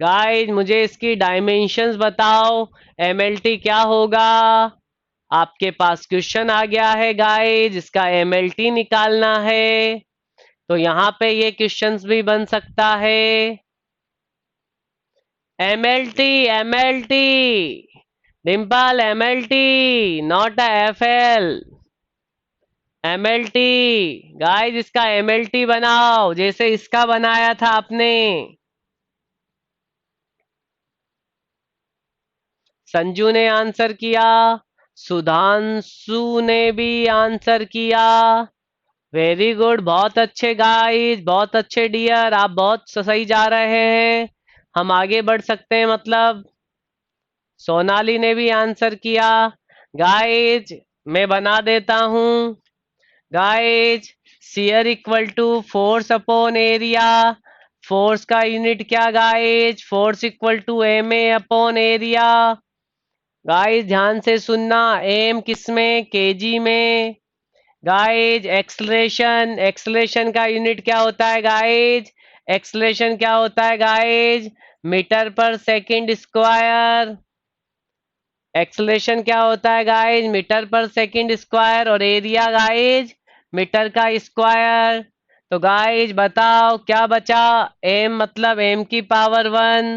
गाइज मुझे इसकी डायमेंशंस बताओ। एम एल टी क्या होगा? आपके पास क्वेश्चन आ गया है गाइज, इसका एम एल टी निकालना है। तो यहाँ पे ये क्वेश्चंस भी बन सकता है। MLT, MLT, Dimple MLT, not a FL। MLT, guys इसका MLT बनाओ जैसे इसका बनाया था आपने। संजू ने आंसर किया, सुधांशु ने भी आंसर किया। वेरी गुड, बहुत अच्छे गाइस, बहुत अच्छे डियर, आप बहुत सही जा रहे हैं। हम आगे बढ़ सकते हैं मतलब। सोनाली ने भी आंसर किया। गाइज मैं बना देता हूं। Guys shear equal to force upon area. Force का यूनिट क्या guys? Force equal to M A upon area. Guys ध्यान से सुनना, एम किस में? केजी में। गाइज एक्सलेशन, एक्सलेशन का यूनिट क्या होता है गाइज? एक्सलेशन क्या होता है गाइज? मीटर पर सेकंड स्क्वायर। एक्सलेशन क्या होता है गाइज? मीटर पर सेकंड स्क्वायर। और एरिया गाइज मीटर का स्क्वायर। तो गाइज बताओ क्या बचा? एम मतलब एम की पावर 1।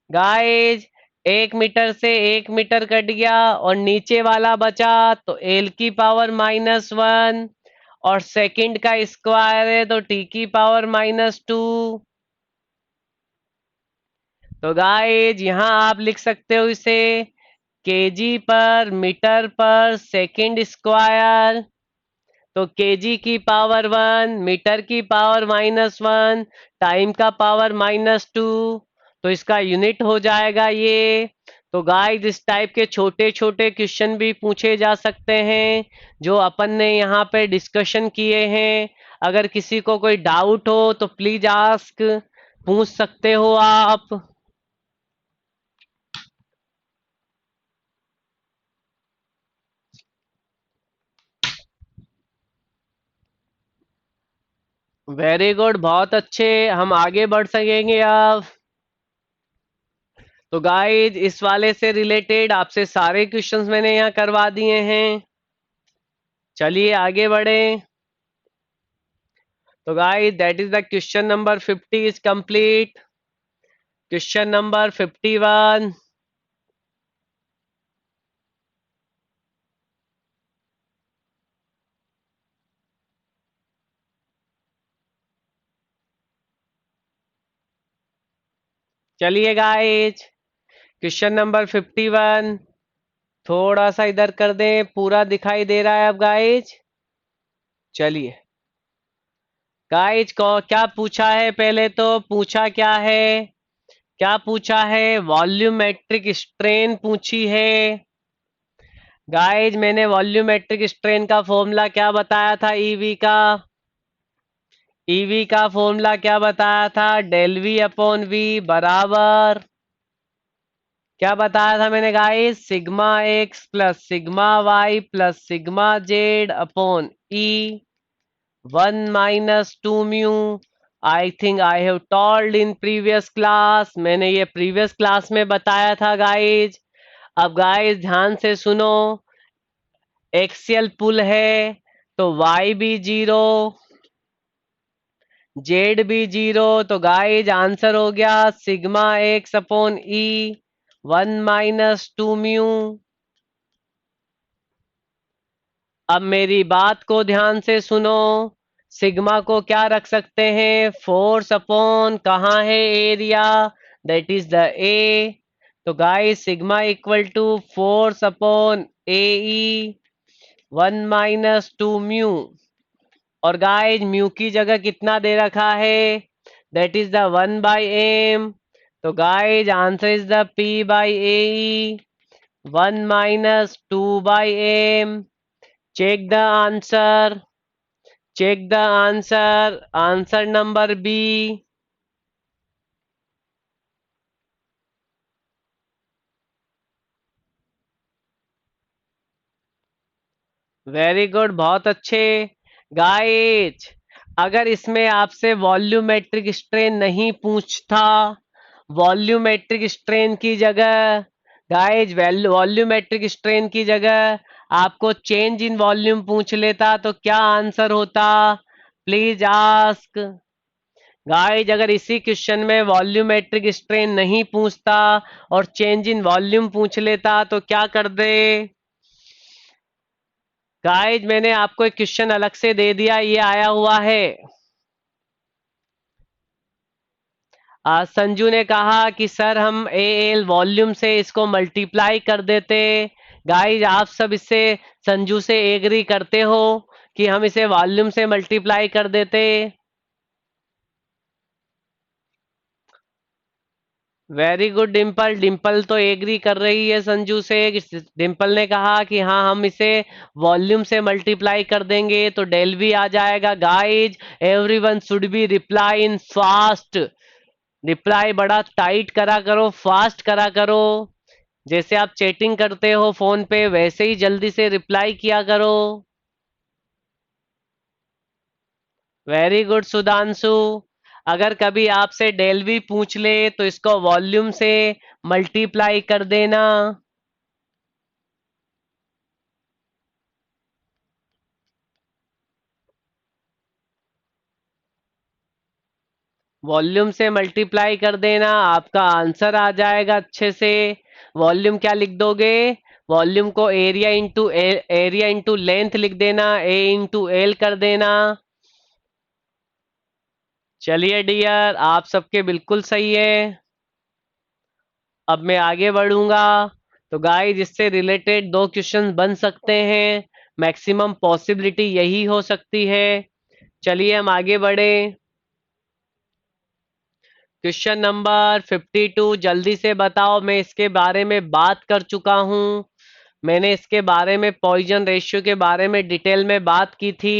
गाइज 1 मीटर से 1 मीटर कट गया और नीचे वाला बचा, तो एल की पावर -1 और सेकंड का स्क्वायर है तो टी की पावर -2। तो गाइज यहाँ आप लिख सकते हो इसे केजी पर मीटर पर सेकंड स्क्वायर। तो केजी की पावर 1, मीटर की पावर -1, टाइम का पावर -2। तो इसका यूनिट हो जाएगा ये। तो गाइस इस टाइप के छोटे छोटे क्वेश्चन भी पूछे जा सकते हैं जो अपन ने यहाँ पे डिस्कशन किए हैं। अगर किसी को कोई डाउट हो तो प्लीज आस्क, पूछ सकते हो आप। वेरी गुड, बहुत अच्छे, हम आगे बढ़ सकेंगे अब। तो गाइज इस वाले से रिलेटेड आपसे सारे क्वेश्चंस मैंने यहाँ करवा दिए हैं। चलिए आगे बढ़े। तो guys that is the question number 50 is complete. Question number 51। चलिए गाइज क्वेश्चन नंबर 51 थोड़ा सा इधर कर दें, पूरा दिखाई दे रहा है अब गाइज? चलिए गाइज को क्या पूछा है? पहले तो पूछा क्या है? क्या पूछा है? वॉल्यूमेट्रिक स्ट्रेन पूछी है। गाइज मैंने वॉल्यूमेट्रिक स्ट्रेन का फॉर्मूला क्या बताया था? ईवी का, ईवी का फॉर्मूला क्या बताया था? डेल वी अपॉन वी बराबर क्या बताया था मैंने guys? Sigma X plus sigma Y plus sigma Z upon E 1 - 2 mu. I think I have told in previous class, मैंने ये प्रीवियस क्लास में बताया था गाइज। अब गाइज ध्यान से सुनो, एक्सियल पुल है तो वाई भी जीरो, जेड भी जीरो, तो गाइज आंसर हो गया sigma x upon E 1 - 2 mu. अब मेरी बात को ध्यान से सुनो, सिग्मा को क्या रख सकते हैं? फोर्स अपॉन कहाँ है area, that is the A. तो guys sigma equal to force upon A E 1 - 2 mu. और गाइस म्यू की जगह कितना दे रखा है? That is the 1/m। तो guys answer is the p/e 1 - 2/m। Check the answer, check the answer, answer number B. Very good, बहुत अच्छे। गाइज अगर इसमें आपसे वॉल्यूमेट्रिक स्ट्रेन नहीं पूछता, वॉल्यूमेट्रिक स्ट्रेन की जगह, गाइज वॉल्यूमेट्रिक स्ट्रेन की जगह आपको चेंज इन वॉल्यूम पूछ लेता तो क्या आंसर होता? Please ask. गाइज अगर इसी क्वेश्चन में वॉल्यूमेट्रिक स्ट्रेन नहीं पूछता और चेंज इन वॉल्यूम पूछ लेता तो क्या कर दे? गाइज मैंने आपको एक क्वेश्चन अलग से दे दिया, ये आया हुआ है। आज संजू ने कहा कि सर हम ए एल वॉल्यूम से इसको मल्टीप्लाई कर देते। गाइज आप सब इससे, संजू से एग्री करते हो कि हम इसे वॉल्यूम से मल्टीप्लाई कर देते? वेरी गुड डिम्पल, डिम्पल तो एग्री कर रही है संजू से। डिम्पल ने कहा कि हाँ हम इसे वॉल्यूम से मल्टीप्लाई कर देंगे तो डेल भी आ जाएगा। Guys everyone should be reply in fast, reply बड़ा टाइट करा करो, फास्ट करा करो। जैसे आप चैटिंग करते हो फोन पे वैसे ही जल्दी से रिप्लाई किया करो। Very good Sudhanshu. अगर कभी आपसे डेल भी पूछ ले तो इसको वॉल्यूम से मल्टीप्लाई कर देना। वॉल्यूम से मल्टीप्लाई कर देना, आपका आंसर आ जाएगा अच्छे से। वॉल्यूम क्या लिख दोगे? वॉल्यूम को area into area into length लिख देना, ए इंटू एल कर देना। चलिए डियर, आप सबके बिल्कुल सही है। अब मैं आगे बढ़ूंगा। तो गाइस इससे रिलेटेड दो क्वेश्चन बन सकते हैं, मैक्सिमम पॉसिबिलिटी यही हो सकती है। चलिए हम आगे बढ़े। क्वेश्चन नंबर 52, जल्दी से बताओ, मैं इसके बारे में बात कर चुका हूं। मैंने इसके बारे में पॉइजन रेशियो के बारे में डिटेल में बात की थी।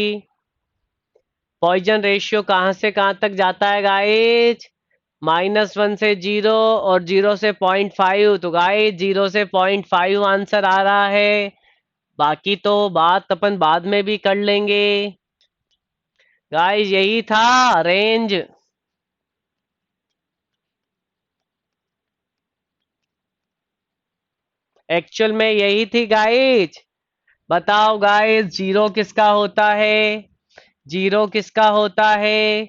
पॉइजन रेशियो कहाँ से कहाँ तक जाता है गाइज? -1 से 0 और 0 से 0.5। तो गाइज 0 से 0.5 आंसर आ रहा है। बाकी तो बात अपन बाद में भी कर लेंगे। गाइज यही था रेंज, एक्चुअल में यही थी गाइज। बताओ गाइज जीरो किसका होता है? जीरो किसका होता है?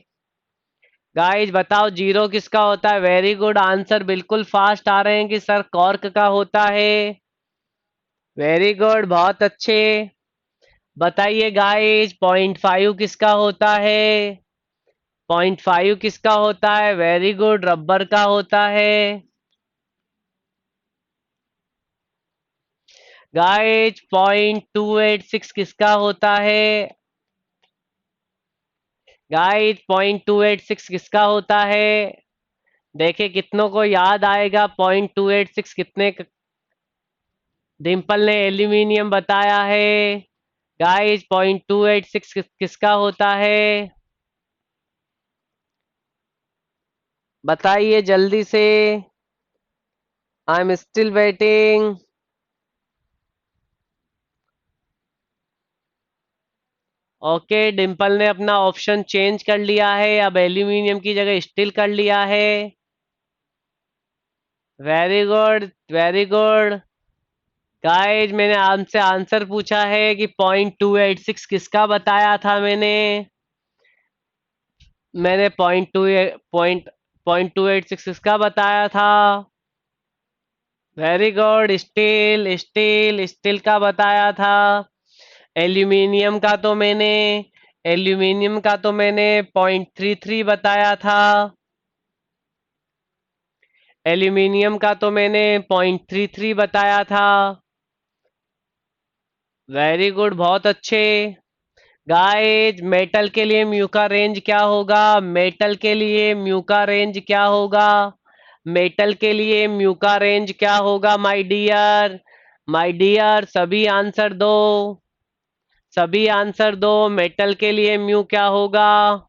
गाइज बताओ जीरो किसका होता है? वेरी गुड आंसर, बिल्कुल फास्ट आ रहे हैं कि सर कॉर्क का होता है। वेरी गुड, बहुत अच्छे। बताइए गाइज 0.5 किसका होता है? 0.5 किसका होता है? वेरी गुड, रबर का होता है। गाइज 0.286 किसका होता है? गाइज 0.286 किसका होता है? देखे कितनों को याद आएगा 0.286 कितने डिम्पल ने एल्यूमिनियम बताया है। गाइज 0.286 किसका होता है? बताइए जल्दी से। आई am still waiting. Okay, Dimple ने अपना ऑप्शन चेंज कर लिया है, अब एल्यूमिनियम की जगह स्टील कर लिया है। Very good, very good. Guys, मैंने आपसे आंसर पूछा है कि 0.286 किसका बताया था मैंने। मैंने पॉइंट 286 किसका बताया था। Very good, steel steel steel का बताया था। एल्यूमिनियम का तो मैंने एल्यूमिनियम का तो मैंने 0.33 बताया था। एल्यूमिनियम का तो मैंने 0.33 बताया था। वेरी गुड, बहुत अच्छे। गाइस, मेटल के लिए म्यू का रेंज क्या होगा। मेटल के लिए म्यू का रेंज क्या होगा। मेटल के लिए म्यू का रेंज क्या होगा माय डियर। माय डियर, सभी आंसर दो। सभी आंसर दो, मेटल के लिए म्यू क्या होगा।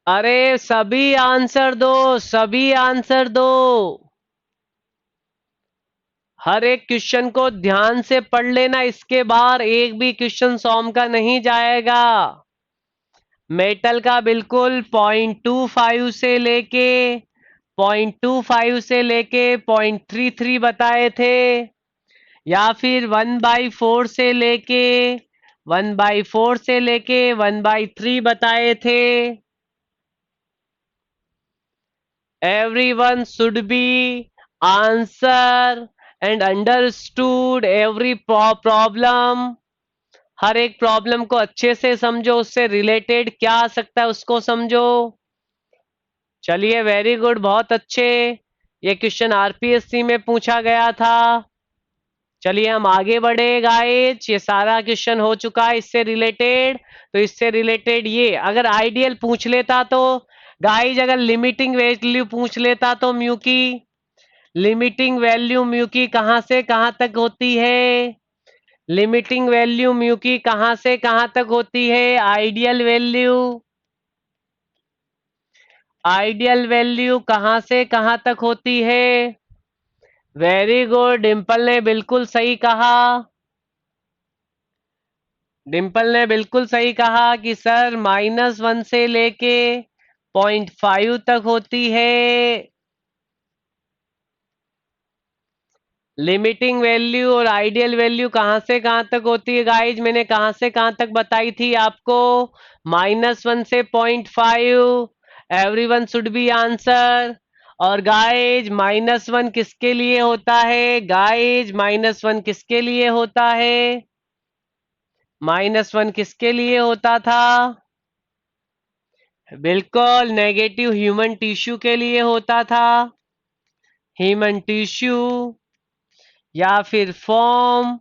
अरे सभी आंसर दो, सभी आंसर दो। हर एक क्वेश्चन को ध्यान से पढ़ लेना, इसके बाहर एक भी क्वेश्चन सॉल्व का नहीं जाएगा। मेटल का बिल्कुल 0.25 से लेके 0.33 बताए थे, या फिर 1/4 से लेके 1/3 बताए थे। Everyone should be answer and understood every problem। हर एक प्रॉब्लम को अच्छे से समझो, उससे रिलेटेड क्या आ सकता है उसको समझो। चलिए, वेरी गुड, बहुत अच्छे। ये क्वेश्चन आरपीएससी में पूछा गया था। चलिए हम आगे बढ़े गाइस, ये सारा क्वेश्चन हो चुका है इससे रिलेटेड। तो इससे रिलेटेड ये अगर आइडियल पूछ लेता तो गाइस, अगर लिमिटिंग वैल्यू पूछ लेता तो म्यू की लिमिटिंग वैल्यू म्यू की कहां से कहां तक होती है। लिमिटिंग वैल्यू म्यू की कहां से कहां तक होती है। आइडियल वैल्यू कहां से कहां तक होती है। वेरी गुड, डिम्पल ने बिल्कुल सही कहा। डिम्पल ने बिल्कुल सही कहा कि सर -1 से लेके 0.5 तक होती है। लिमिटिंग वैल्यू और आइडियल वैल्यू कहां से कहां तक होती है गाइज, मैंने कहां से कहां तक बताई थी आपको। -1 से 0.5। Everyone should be answer. और गाइज, -1 किसके लिए होता है। गाइज, -1 किसके लिए होता है। -1 किसके लिए होता था। बिल्कुल, नेगेटिव ह्यूमन टिश्यू के लिए होता था। ह्यूमन टिश्यू, या फिर फॉर्म,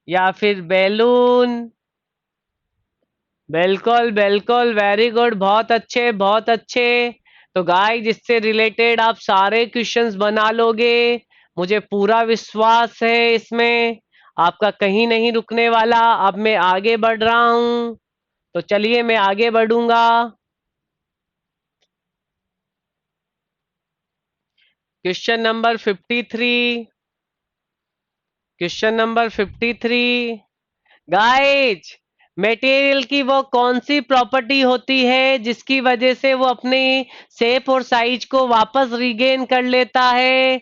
या फिर बैलून। बिल्कुल बिल्कुल, वेरी गुड, बहुत अच्छे बहुत अच्छे। तो गाइस, इससे रिलेटेड आप सारे क्वेश्चंस बना लोगे, मुझे पूरा विश्वास है इसमें। आपका कहीं नहीं रुकने वाला। अब मैं आगे बढ़ रहा हूं, तो चलिए मैं आगे बढ़ूंगा। Question number 53। Question number 53। Guys, material की वो कौन सी प्रॉपर्टी होती है जिसकी वजह से वो अपनी शेप और साइज को वापस रिगेन कर लेता है।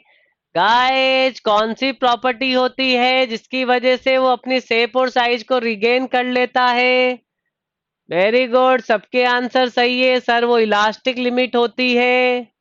गाइज, कौन सी प्रॉपर्टी होती है जिसकी वजह से वो अपनी शेप और साइज को रिगेन कर लेता है। वेरी गुड, सबके आंसर सही है सर, वो इलास्टिक लिमिट होती है।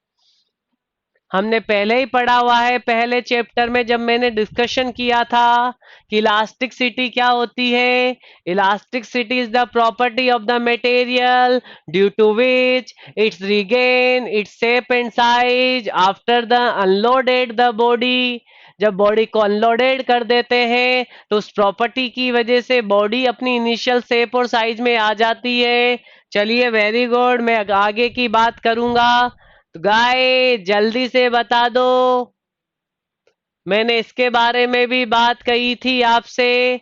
हमने पहले ही पढ़ा हुआ है, पहले चैप्टर में जब मैंने डिस्कशन किया था कि इलास्टिसिटी क्या होती है। Elasticity is the property of the material due to which its regain its shape and size after the unloaded the body. जब बॉडी को अनलोडेड कर देते हैं तो उस प्रॉपर्टी की वजह से बॉडी अपनी इनिशियल शेप और साइज में आ जाती है। चलिए, वेरी गुड, मैं आगे की बात करूंगा। तो गाय, जल्दी से बता दो। मैंने इसके बारे में भी बात कही थी आपसे।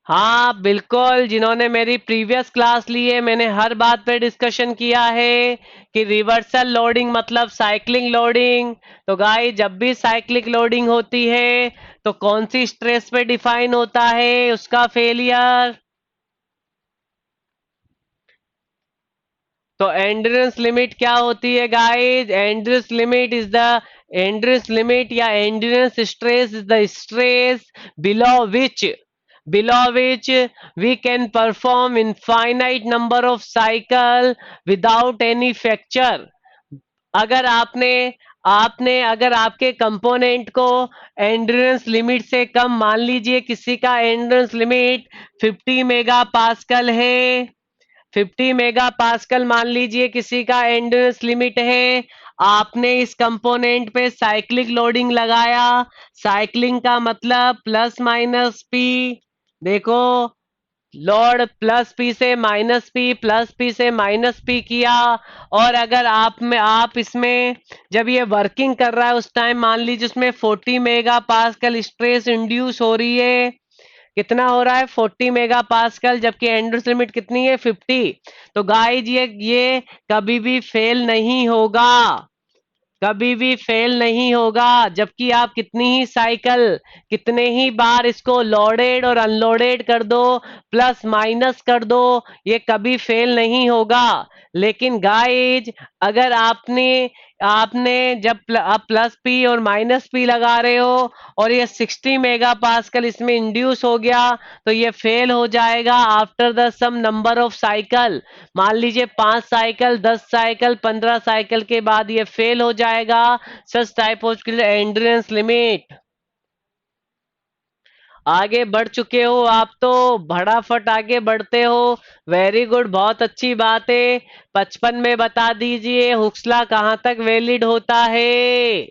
हाँ बिल्कुल, जिन्होंने मेरी प्रीवियस क्लास ली है मैंने हर बात पे डिस्कशन किया है कि रिवर्सल लोडिंग मतलब साइक्लिंग लोडिंग। तो गाइस जब भी साइक्लिक लोडिंग होती है तो कौन सी स्ट्रेस पे डिफाइन होता है उसका फेलियर। तो एंड्रेंस लिमिट क्या होती है guys? Endurance limit is the endurance limit या endurance stress is the stress below which below which we can perform infinite number of cycle without any fracture। अगर आपने आपने अगर आपके कंपोनेंट को एंड्रेंस लिमिट से कम, मान लीजिए किसी का एंड्रेंस लिमिट 50 मेगा पास्कल है, 50 मेगा पास्कल मान लीजिए किसी का एंड्योरेंस लिमिट है। आपने इस कंपोनेंट पे साइक्लिक लोडिंग लगाया। साइक्लिंग का मतलब प्लस माइनस पी। देखो, लोड प्लस पी से माइनस पी, प्लस पी से माइनस पी किया। और अगर आप इसमें जब ये वर्किंग कर रहा है उस टाइम मान लीजिए उसमें 40 मेगा पास्कल स्ट्रेस इंड्यूस हो रही है। कितना हो रहा है? 40 मेगा पास्कल, जबकि एंड्रेस लिमिट कितनी है? 50। तो गाइज ये कभी भी फेल नहीं होगा, कभी भी फेल नहीं होगा। जबकि आप कितनी ही साइकिल, कितने ही बार इसको लोडेड और अनलोडेड कर दो, प्लस माइनस कर दो, ये कभी फेल नहीं होगा। लेकिन गाइज अगर आपने आपने जब आप प्लस पी और माइनस पी लगा रहे हो और ये 60 मेगा पास्कल इसमें इंड्यूस हो गया तो ये फेल हो जाएगा after the some number of cycle. मान लीजिए 5 साइकिल, 10 साइकिल, 15 साइकिल के बाद ये फेल हो जाएगा। Such type of endurance limit. आगे बढ़ चुके हो आप तो, फटाफट आगे बढ़ते हो। वेरी गुड, बहुत अच्छी बात है। 55 में बता दीजिए हुक्सला कहाँ तक वैलिड होता है?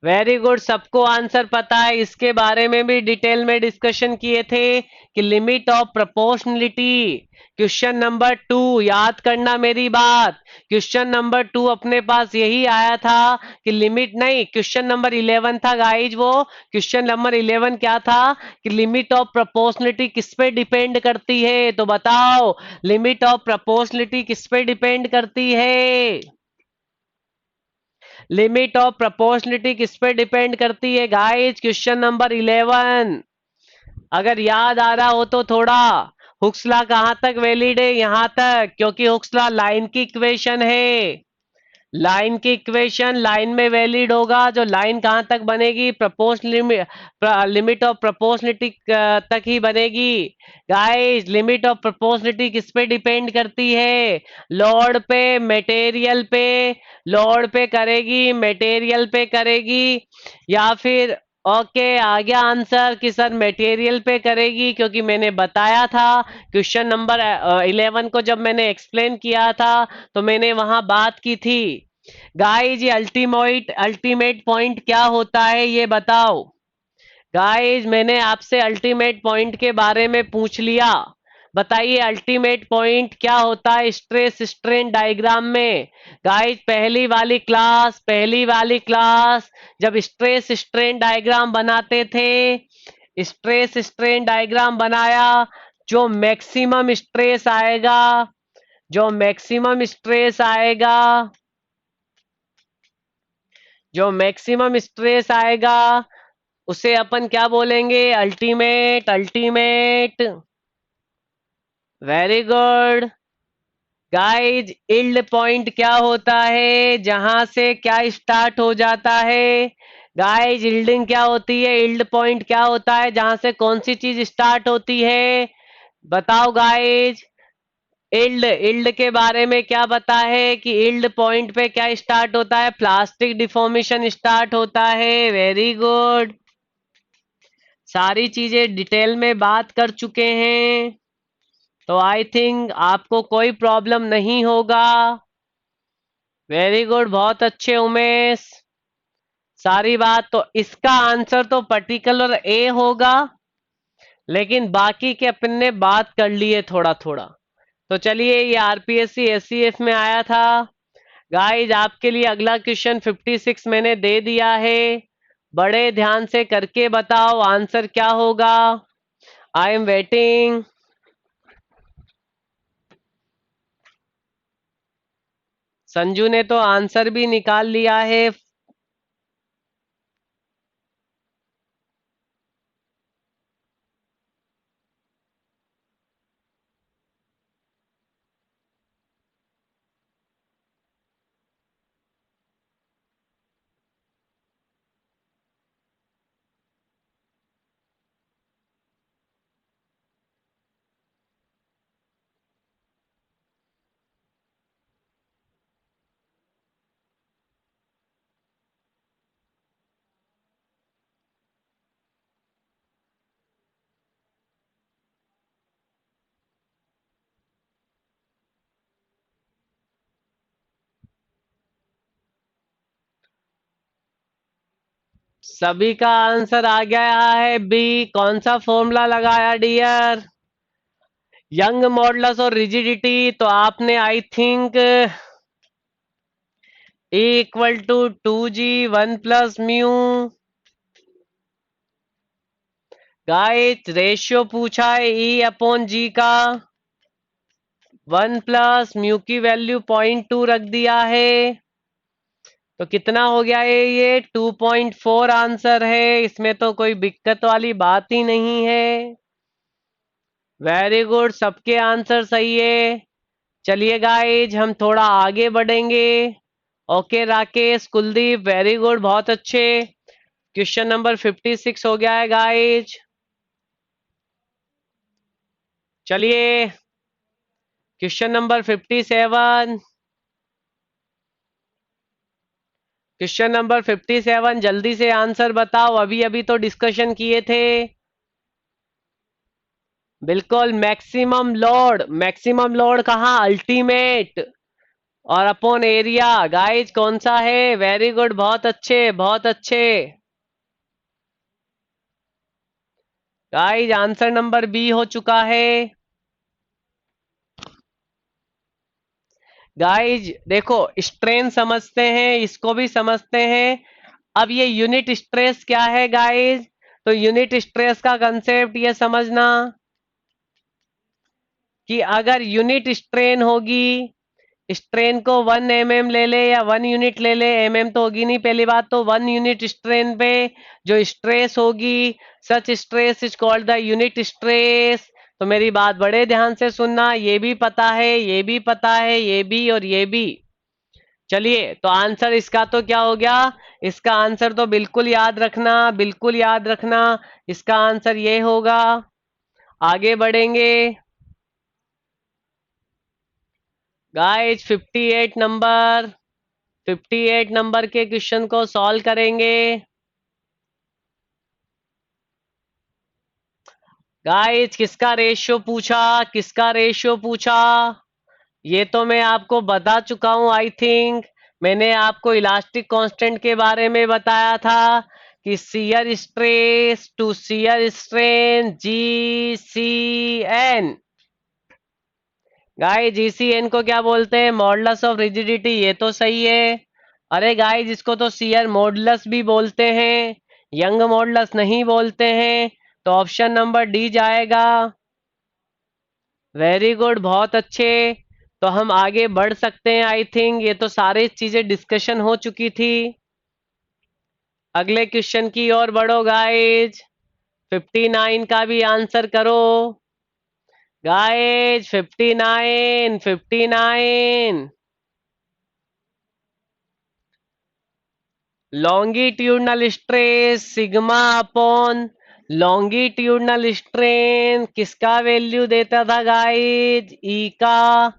वेरी गुड, सबको आंसर पता है। इसके बारे में भी डिटेल में डिस्कशन किए थे कि limit of proportionality. Question number 2 याद करना मेरी बात। क्वेश्चन नंबर 2 अपने पास यही आया था कि लिमिट नहीं, क्वेश्चन नंबर 11 था गाइज। वो क्वेश्चन नंबर 11 क्या था कि लिमिट ऑफ प्रोपोर्शनलिटी किस पे डिपेंड करती है? तो बताओ, लिमिट ऑफ प्रोपोर्शनलिटी किस पे डिपेंड करती है? लिमिट ऑफ प्रोपोर्शनलिटी किस पे डिपेंड करती है गाइस? क्वेश्चन नंबर 11 अगर याद आ रहा हो तो थोड़ा। हुक्सला कहां तक वैलिड है? यहां तक, क्योंकि हुक्सला लाइन की इक्वेशन है। लाइन की इक्वेशन लाइन में वैलिड होगा। जो लाइन कहां तक बनेगी? प्रपोर्शन लिमिट ऑफ प्रोपोर्शनलिटी तक ही बनेगी। गाइस लिमिट ऑफ प्रोपोर्शनलिटी किस पे डिपेंड करती है? लोड पे, मटेरियल पे। लोड पे करेगी, मटेरियल पे करेगी, या फिर ओके आ गया आंसर कि सर मटेरियल पे करेगी, क्योंकि मैंने बताया था क्वेश्चन नंबर 11 को जब मैंने एक्सप्लेन किया था तो मैंने वहां बात की थी। गाइज ये अल्टीमेट अल्टीमेट पॉइंट क्या होता है ये बताओ। गाइज मैंने आपसे अल्टीमेट पॉइंट के बारे में पूछ लिया, बताइए अल्टीमेट पॉइंट क्या होता है स्ट्रेस स्ट्रेन डायग्राम में। गाइज पहली वाली क्लास जब स्ट्रेस स्ट्रेन डायग्राम बनाते थे, स्ट्रेस स्ट्रेन डायग्राम बनाया, जो मैक्सिमम स्ट्रेस आएगा, जो मैक्सिमम स्ट्रेस आएगा, जो मैक्सिमम स्ट्रेस आएगा उसे अपन क्या बोलेंगे? Ultimate. Ultimate, very good. Guys yield point क्या होता है? जहां से क्या स्टार्ट हो जाता है? गाइज इल्डिंग क्या होती है? इल्ड पॉइंट क्या होता है? जहां से कौन सी चीज स्टार्ट होती है? बताओ गाइज। इल्ड, इल्ड के बारे में क्या पता है कि इल्ड पॉइंट पे क्या स्टार्ट होता है? प्लास्टिक डिफॉर्मेशन स्टार्ट होता है। वेरी गुड, सारी चीजें डिटेल में बात कर चुके हैं तो आई थिंक आपको कोई प्रॉब्लम नहीं होगा। वेरी गुड, बहुत अच्छे उमेश। सारी बात तो इसका आंसर तो पर्टिकुलर ए होगा, लेकिन बाकी के अपन ने बात कर लिए थोड़ा थोड़ा। तो चलिए, ये आरपीएससी एससीएफ में आया था। गाइज आपके लिए अगला क्वेश्चन 56 मैंने दे दिया है। बड़े ध्यान से करके बताओ आंसर क्या होगा। आई एम वेटिंग। संजू ने तो आंसर भी निकाल लिया है। सभी का आंसर आ गया है बी। कौन सा फॉर्मूला लगाया डियर? यंग मॉडुलस और रिजिडिटी तो आपने I think E equal to 2G 1 + mu. Guys ratio पूछा है E/G का। 1 + म्यू की वैल्यू 0.2 रख दिया है। तो कितना हो गया है ये 2.4 आंसर है। इसमें तो कोई दिक्कत वाली बात ही नहीं है। वेरी गुड, सबके आंसर सही है। चलिए गाइज हम थोड़ा आगे बढ़ेंगे। Okay Rakesh Kuldeep very good, बहुत अच्छे। क्वेश्चन नंबर 56 हो गया है गाइज। चलिए क्वेश्चन नंबर 57। क्वेश्चन नंबर 57 जल्दी से आंसर बताओ, अभी अभी तो डिस्कशन किए थे। बिल्कुल मैक्सिमम लोड कहाँ? अल्टीमेट और अपॉन एरिया। गाइज कौन सा है? वेरी गुड, बहुत अच्छे बहुत अच्छे। गाइज आंसर नंबर बी हो चुका है। गाइज देखो स्ट्रेन समझते हैं, इसको भी समझते हैं। अब ये यूनिट स्ट्रेस क्या है गाइज? तो यूनिट स्ट्रेस का कंसेप्ट ये समझना कि अगर यूनिट स्ट्रेन होगी, स्ट्रेन को 1 mm ले ले या 1 यूनिट ले ले, mm तो होगी नहीं पहली बात, तो 1 यूनिट स्ट्रेन पे जो स्ट्रेस होगी, such stress is called the unit stress. तो मेरी बात बड़े ध्यान से सुनना, ये भी पता है, ये भी पता है, ये भी और ये भी। चलिए तो आंसर इसका तो क्या हो गया? इसका आंसर तो बिल्कुल याद रखना, बिल्कुल याद रखना। इसका आंसर ये होगा। आगे बढ़ेंगे गाइस। 58 नंबर के क्वेश्चन को सॉल्व करेंगे। गाइस किसका रेशियो पूछा? किसका रेशियो पूछा? ये तो मैं आपको बता चुका हूं आई थिंक। मैंने आपको इलास्टिक कांस्टेंट के बारे में बताया था कि shear stress to shear strain GCN। Guys GCN को क्या बोलते हैं? Modulus of rigidity. ये तो सही है। अरे गाइस इसको तो शियर मॉडुलस भी बोलते हैं, यंग मॉडुलस नहीं बोलते हैं। तो ऑप्शन नंबर डी जाएगा। वेरी गुड, बहुत अच्छे। तो हम आगे बढ़ सकते हैं आई थिंक। ये तो सारी चीजें डिस्कशन हो चुकी थी। अगले क्वेश्चन की ओर बढ़ो गाइज। 59 का भी आंसर करो guys. 59। Longitudinal stress sigma upon longitudinal strain किसका वैल्यू देता था गाइज? ई का।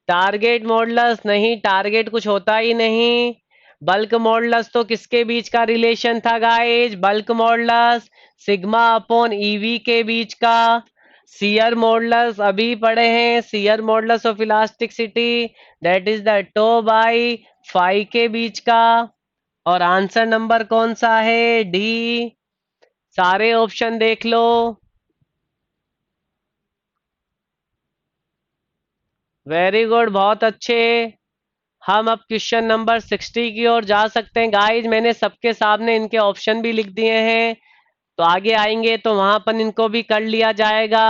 टारगेट मॉडुलस नहीं, टारगेट कुछ होता ही नहीं। बल्क मॉडुलस तो किसके बीच का रिलेशन था guys? Bulk modulus sigma upon EV के बीच का। शियर मॉडुलस अभी पढ़े हैं, shear modulus of elasticity that is the tau by phi के बीच का। और आंसर नंबर कौन सा है? डी। सारे ऑप्शन देख लो। वेरी गुड, बहुत अच्छे। हम अब क्वेश्चन नंबर 60 की ओर जा सकते हैं गाइज। मैंने सबके सामने इनके ऑप्शन भी लिख दिए हैं, तो आगे आएंगे तो वहां पर इनको भी कर लिया जाएगा।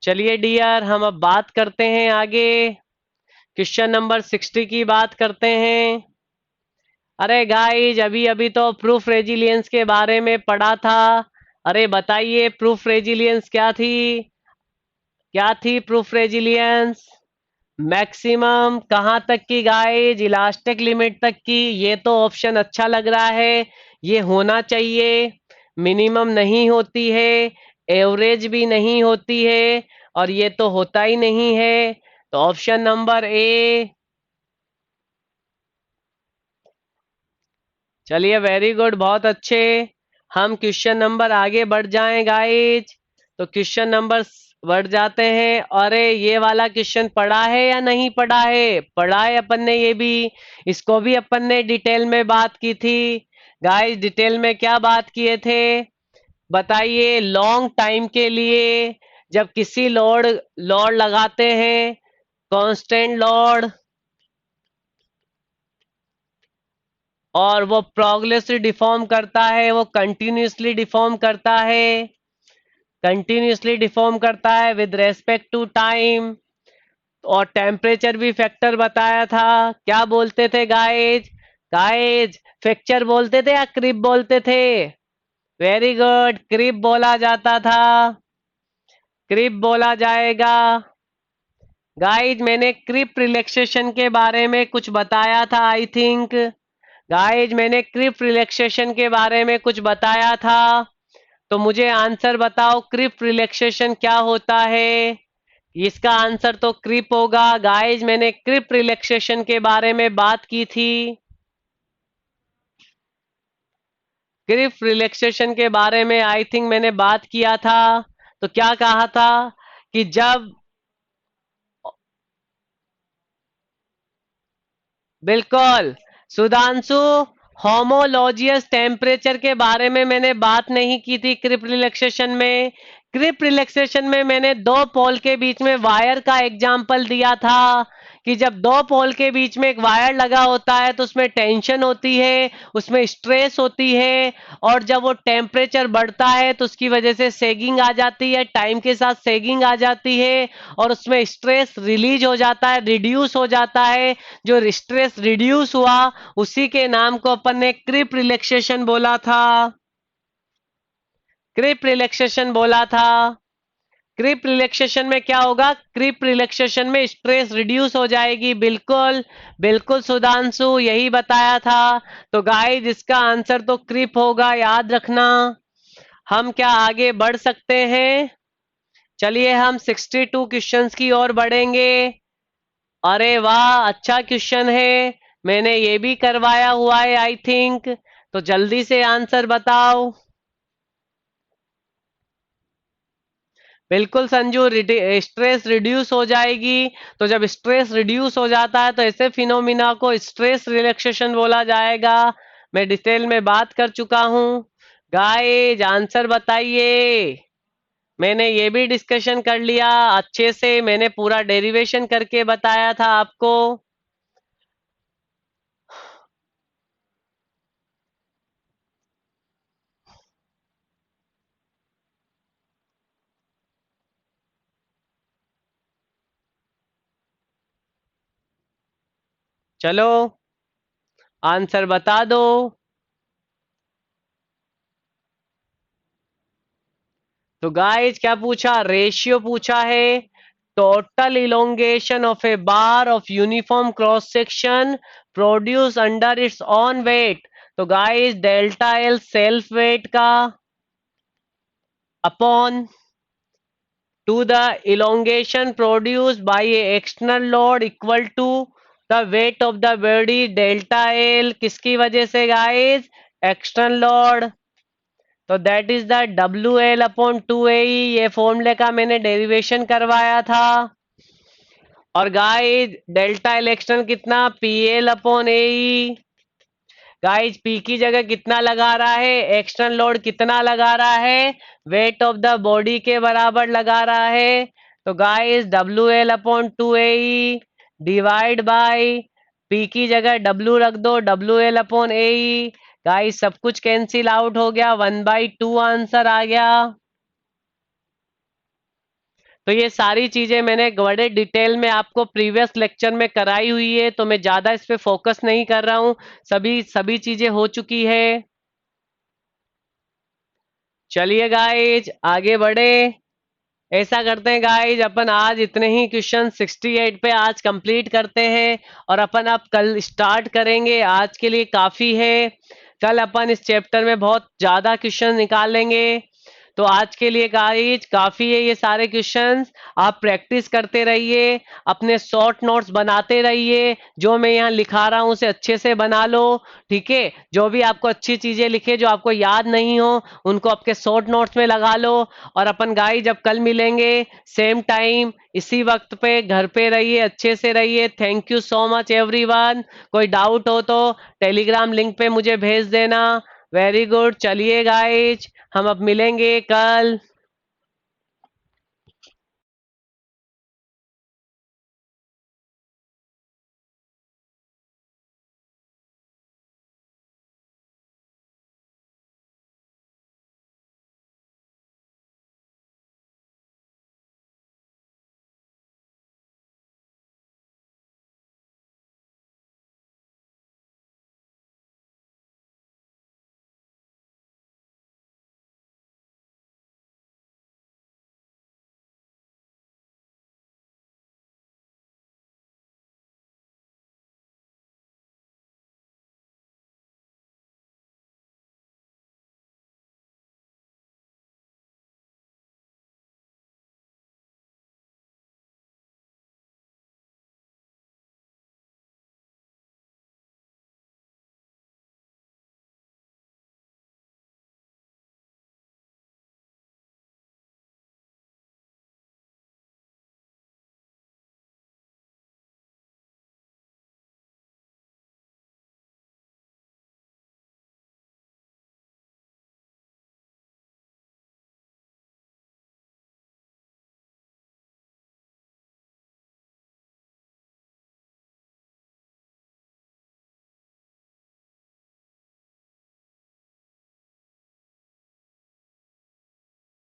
चलिए डियर, हम अब बात करते हैं आगे, क्वेश्चन नंबर 60 की बात करते हैं। अरे गाइज, अभी अभी तो प्रूफ रेजिलियंस के बारे में पढ़ा था। अरे बताइए प्रूफ रेजिलियंस क्या थी? क्या थी प्रूफ रेजिलियंस? मैक्सिमम कहाँ तक की गाइज? इलास्टिक लिमिट तक की। ये तो ऑप्शन अच्छा लग रहा है, ये होना चाहिए। मिनिमम नहीं होती है, एवरेज भी नहीं होती है, और ये तो होता ही नहीं है। तो ऑप्शन नंबर ए। चलिए वेरी गुड, बहुत अच्छे। हम क्वेश्चन नंबर आगे बढ़ जाएं गाइज। तो क्वेश्चन नंबर बढ़ जाते हैं। अरे ये वाला क्वेश्चन पढ़ा है या नहीं पढ़ा है? पढ़ा है अपन ने ये भी। इसको भी अपन ने डिटेल में बात की थी। गाइज डिटेल में क्या बात किए थे बताइए? लॉन्ग टाइम के लिए जब किसी लोड लोड लगाते हैं, कांस्टेंट लोड, और वो प्रोग्रेसिव डिफॉर्म करता है, वो कंटिन्यूसली डिफॉर्म करता है, कंटिन्यूसली डिफॉर्म करता है विद रेस्पेक्ट टू टाइम। और टेम्परेचर भी फैक्टर बताया था। क्या बोलते थे गाइज? गाइज फ्रैक्चर बोलते थे या क्रिप बोलते थे? वेरी गुड, क्रिप बोला जाता था, क्रिप बोला जाएगा। गाइज मैंने क्रिप रिलैक्सेशन के बारे में कुछ बताया था आई थिंक। गाइज मैंने क्रिप रिलैक्सेशन के बारे में कुछ बताया था, तो मुझे आंसर बताओ क्रिप रिलैक्सेशन क्या होता है? इसका आंसर तो क्रिप होगा। गाइज मैंने क्रिप रिलैक्सेशन के बारे में बात की थी। क्रिप रिलैक्सेशन के बारे में आई थिंक मैंने बात किया था। तो क्या कहा था कि जब, बिल्कुल सुधांशु, होमोलॉजियस टेम्परेचर के बारे में मैंने बात नहीं की थी क्रिप रिलैक्सेशन में। क्रिप रिलैक्सेशन में मैंने दो पोल के बीच में वायर का एग्जाम्पल दिया था कि जब दो पोल के बीच में एक वायर लगा होता है तो उसमें टेंशन होती है, उसमें स्ट्रेस होती है, और जब वो टेम्परेचर बढ़ता है तो उसकी वजह से सेगिंग आ जाती है, टाइम के साथ सेगिंग आ जाती है, और उसमें स्ट्रेस रिलीज हो जाता है, रिड्यूस हो जाता है। जो स्ट्रेस रिड्यूस हुआ उसी के नाम को अपन ने क्रिप रिलैक्सेशन बोला था, क्रिप रिलैक्सेशन बोला था। क्रिप रिलैक्सेशन में क्या होगा? क्रिप रिलैक्सेशन में स्ट्रेस रिड्यूस हो जाएगी। बिल्कुल बिल्कुल सुधांशु, यही बताया था। तो गाइस इसका आंसर तो क्रिप होगा, याद रखना। हम क्या आगे बढ़ सकते हैं? चलिए हम 62 क्वेश्चंस की ओर बढ़ेंगे। अरे वाह, अच्छा क्वेश्चन है, मैंने ये भी करवाया हुआ है आई थिंक। तो जल्दी से आंसर बताओ। बिल्कुल संजू, स्ट्रेस रिड्यूस हो जाएगी। तो जब स्ट्रेस रिड्यूस हो जाता है तो ऐसे फिनोमिना को स्ट्रेस रिलैक्सेशन बोला जाएगा। मैं डिटेल में बात कर चुका हूँ। गाइस आंसर बताइए। मैंने ये भी डिस्कशन कर लिया अच्छे से, मैंने पूरा डेरिवेशन करके बताया था आपको। चलो आंसर बता दो। तो गाइस क्या पूछा? रेशियो पूछा है। Total elongation of a bar of uniform cross section produce under its own weight. तो guys delta L self weight का upon to the elongation produced by a external load equal to the weight of the body delta L, किसकी वजह से guys? External load. तो that is the W L upon two A. ये फॉर्मूले का मैंने derivation करवाया था। और गाइस डेल्टा एल एक्सटर्नल कितना? P L upon A. Guys P की जगह कितना लगा रहा है? एक्सटर्नल लोड कितना लगा रहा है? वेट ऑफ द बॉडी के बराबर लगा रहा है। तो guys W L upon two A divide by P की जगह डब्ल्यू रख दो, W L upon A E. Guys सब कुछ कैंसिल आउट हो गया, 1/2 आंसर आ गया। तो ये सारी चीजें मैंने बड़े डिटेल में आपको प्रीवियस लेक्चर में कराई हुई है, तो मैं ज्यादा इस पे फोकस नहीं कर रहा हूँ। सभी सभी चीजें हो चुकी है। चलिए गाइज आगे बढ़े। ऐसा करते हैं गाइज, अपन आज इतने ही क्वेश्चन 68 पे आज कंप्लीट करते हैं, और अपन अब कल स्टार्ट करेंगे। आज के लिए काफी है, कल अपन इस चैप्टर में बहुत ज्यादा क्वेश्चन निकालेंगे। तो आज के लिए गाइज काफी है ये सारे क्वेश्चंस। आप प्रैक्टिस करते रहिए, अपने शॉर्ट नोट्स बनाते रहिए। जो मैं यहाँ लिखा रहा हूँ उसे अच्छे से बना लो, ठीक है। जो भी आपको अच्छी चीजें लिखे जो आपको याद नहीं हो उनको आपके शॉर्ट नोट्स में लगा लो। और अपन गाइस जब कल मिलेंगे सेम टाइम इसी वक्त पे, घर पे रहिए, अच्छे से रहिए। Thank you so much everyone. कोई डाउट हो तो टेलीग्राम लिंक पे मुझे भेज देना। वेरी गुड, चलिए गाइज हम अब मिलेंगे कल।